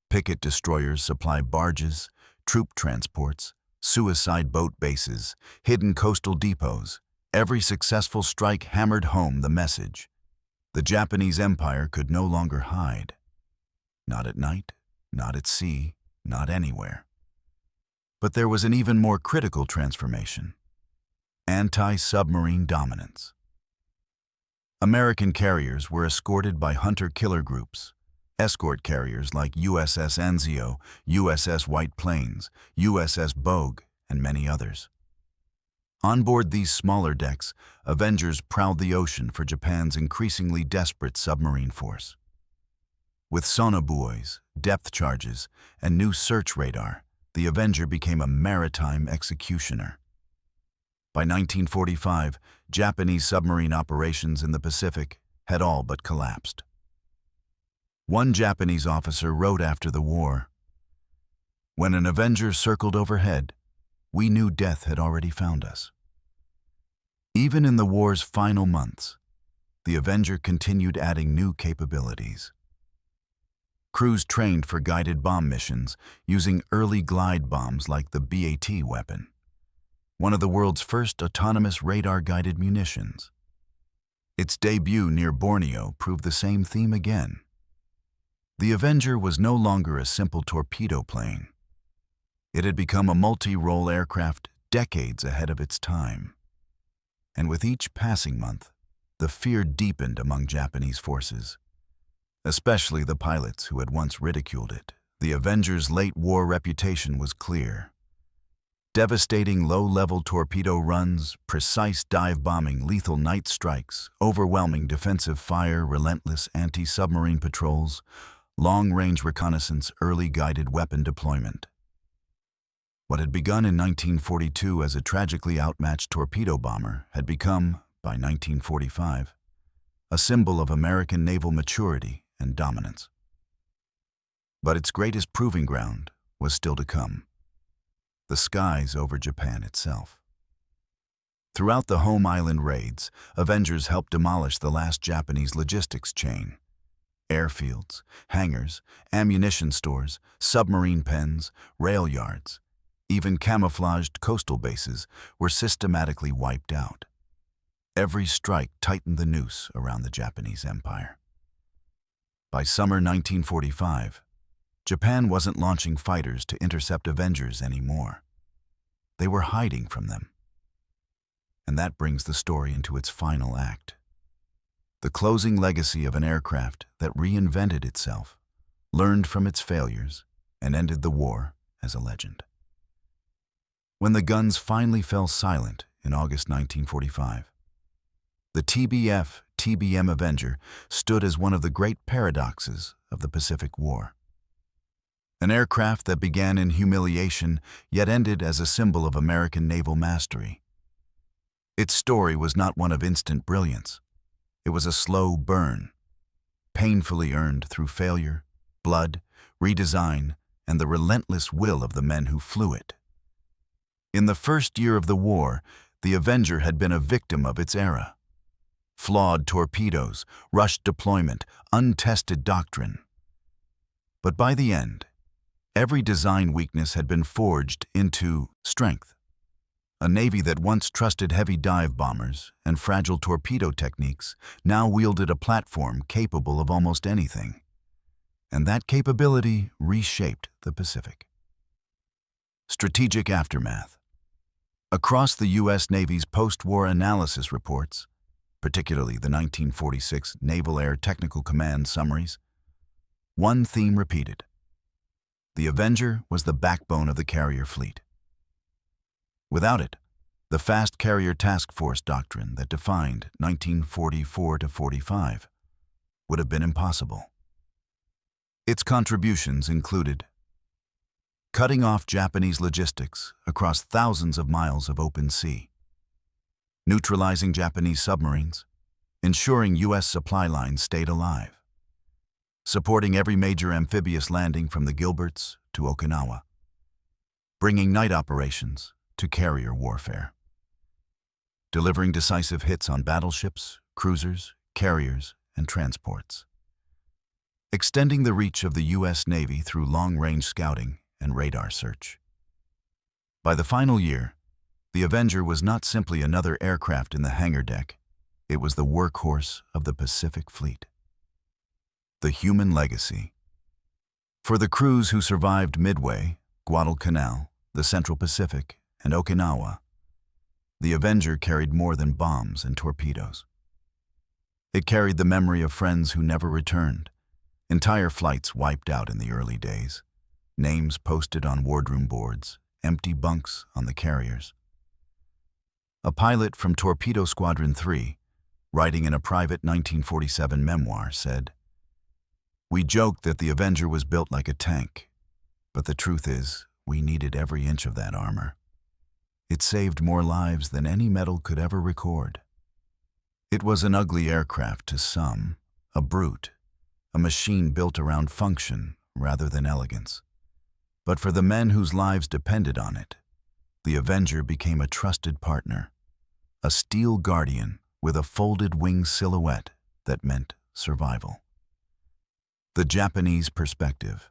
Picket destroyers supply barges, troop transports, suicide boat bases, hidden coastal depots. Every successful strike hammered home the message. The Japanese Empire could no longer hide. Not at night, not at sea, not anywhere. But there was an even more critical transformation: anti-submarine dominance. American carriers were escorted by hunter-killer groups, escort carriers like USS Anzio, USS White Plains, USS Bogue, and many others. On board these smaller decks, Avengers prowled the ocean for Japan's increasingly desperate submarine force. With sonobuoys, depth charges, and new search radar, the Avenger became a maritime executioner. By 1945, Japanese submarine operations in the Pacific had all but collapsed. One Japanese officer wrote after the war, "When an Avenger circled overhead, we knew death had already found us." Even in the war's final months, the Avenger continued adding new capabilities. Crews trained for guided bomb missions using early glide bombs like the BAT weapon, one of the world's first autonomous radar-guided munitions. Its debut near Borneo proved the same theme again. The Avenger was no longer a simple torpedo plane. It had become a multi-role aircraft decades ahead of its time. And with each passing month, the fear deepened among Japanese forces, especially the pilots who had once ridiculed it. The Avenger's late war reputation was clear. Devastating low-level torpedo runs, precise dive bombing, lethal night strikes, overwhelming defensive fire, relentless anti-submarine patrols, long-range reconnaissance, early guided weapon deployment. What had begun in 1942 as a tragically outmatched torpedo bomber had become, by 1945, a symbol of American naval maturity and dominance. But its greatest proving ground was still to come: the skies over Japan itself. Throughout the home island raids, Avengers helped demolish the last Japanese logistics chain, Airfields, hangars, ammunition stores, submarine pens, rail yards, even camouflaged coastal bases were systematically wiped out. Every strike tightened the noose around the Japanese Empire. By summer 1945, Japan wasn't launching fighters to intercept Avengers anymore. They were hiding from them. And that brings the story into its final act. The closing legacy of an aircraft that reinvented itself, learned from its failures, and ended the war as a legend. When the guns finally fell silent in August 1945, the TBM Avenger stood as one of the great paradoxes of the Pacific War. An aircraft that began in humiliation yet ended as a symbol of American naval mastery. Its story was not one of instant brilliance. It was a slow burn, painfully earned through failure, blood, redesign, and the relentless will of the men who flew it. In the first year of the war, the Avenger had been a victim of its era. Flawed torpedoes, rushed deployment, untested doctrine. But by the end, every design weakness had been forged into strength. A Navy that once trusted heavy dive bombers and fragile torpedo techniques now wielded a platform capable of almost anything. And that capability reshaped the Pacific. Strategic aftermath. Across the U.S. Navy's post-war analysis reports, particularly the 1946 Naval Air Technical Command summaries, one theme repeated. The Avenger was the backbone of the carrier fleet. Without it, the Fast Carrier Task Force doctrine that defined 1944-45 would have been impossible. Its contributions included cutting off Japanese logistics across thousands of miles of open sea, neutralizing Japanese submarines, ensuring U.S. supply lines stayed alive, supporting every major amphibious landing from the Gilberts to Okinawa, bringing night operations to carrier warfare, delivering decisive hits on battleships, cruisers, carriers, and transports, extending the reach of the U.S. Navy through long-range scouting and radar search. By the final year, the Avenger was not simply another aircraft in the hangar deck, it was the workhorse of the Pacific Fleet. The human legacy. For the crews who survived Midway, Guadalcanal, the Central Pacific, and Okinawa, the Avenger carried more than bombs and torpedoes. It carried the memory of friends who never returned, entire flights wiped out in the early days, names posted on wardroom boards, empty bunks on the carriers. A pilot from Torpedo Squadron 3, writing in a private 1947 memoir, said, "We joked that the Avenger was built like a tank, but the truth is, we needed every inch of that armor. It saved more lives than any medal could ever record." It was an ugly aircraft to some, a brute, a machine built around function rather than elegance. But for the men whose lives depended on it, the Avenger became a trusted partner, a steel guardian with a folded wing silhouette that meant survival. The Japanese perspective.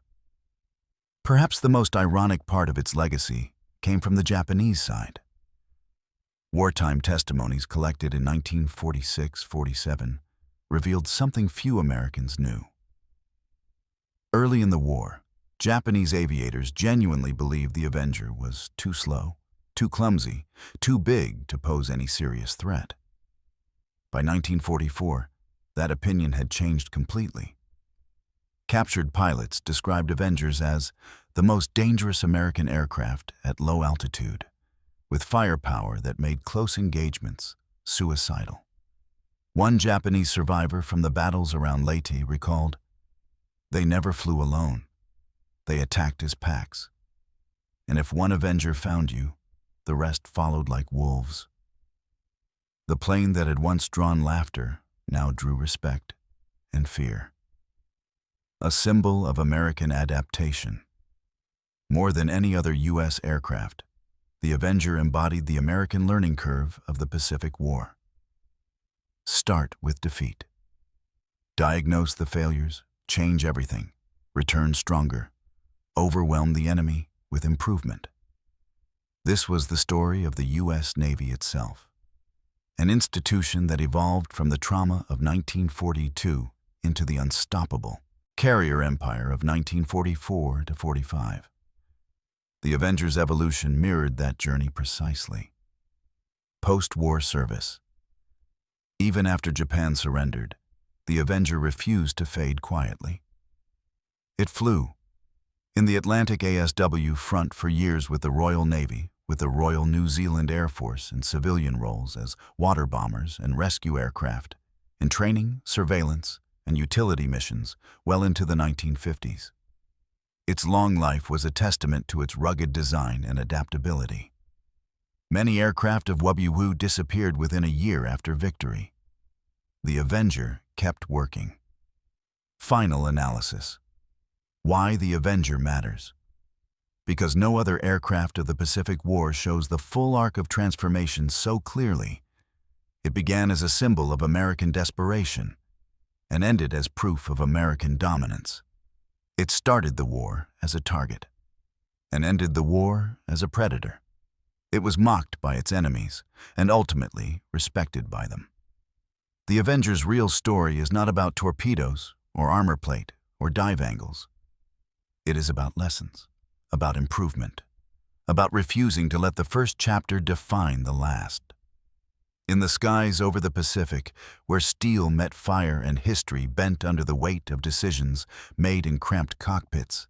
Perhaps the most ironic part of its legacy came from the Japanese side. Wartime testimonies collected in 1946-47 revealed something few Americans knew. Early in the war, Japanese aviators genuinely believed the Avenger was too slow, too clumsy, too big to pose any serious threat. By 1944, that opinion had changed completely. Captured pilots described Avengers as the most dangerous American aircraft at low altitude, with firepower that made close engagements suicidal. One Japanese survivor from the battles around Leyte recalled, "They never flew alone. They attacked as packs. And if one Avenger found you, the rest followed like wolves." The plane that had once drawn laughter now drew respect and fear. A symbol of American adaptation. More than any other U.S. aircraft, the Avenger embodied the American learning curve of the Pacific War. Start with defeat. diagnose the failures, change everything, return stronger, overwhelm the enemy with improvement. This was the story of the U.S. Navy itself, an institution that evolved from the trauma of 1942 into the unstoppable carrier empire of 1944 to 45. The Avenger's evolution mirrored that journey precisely. Post-war service. Even after Japan surrendered, the Avenger refused to fade quietly. It flew in the Atlantic ASW front for years with the Royal Navy, with the Royal New Zealand Air Force in civilian roles as water bombers and rescue aircraft, in training, surveillance, and utility missions well into the 1950s. Its long life was a testament to its rugged design and adaptability. Many aircraft of WU disappeared within a year after victory. The Avenger kept working. Final analysis. Why the Avenger matters. Because no other aircraft of the Pacific War shows the full arc of transformation so clearly. It began as a symbol of American desperation and ended as proof of American dominance. It started the war as a target and ended the war as a predator. It was mocked by its enemies and ultimately respected by them. The Avenger's real story is not about torpedoes or armor plate or dive angles. It is about lessons, about improvement, about refusing to let the first chapter define the last. In the skies over the Pacific, where steel met fire and history bent under the weight of decisions made in cramped cockpits,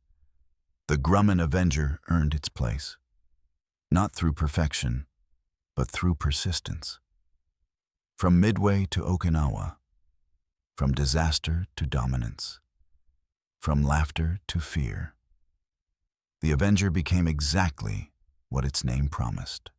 the Grumman Avenger earned its place. Not through perfection, but through persistence. From Midway to Okinawa, from disaster to dominance, from laughter to fear, the Avenger became exactly what its name promised.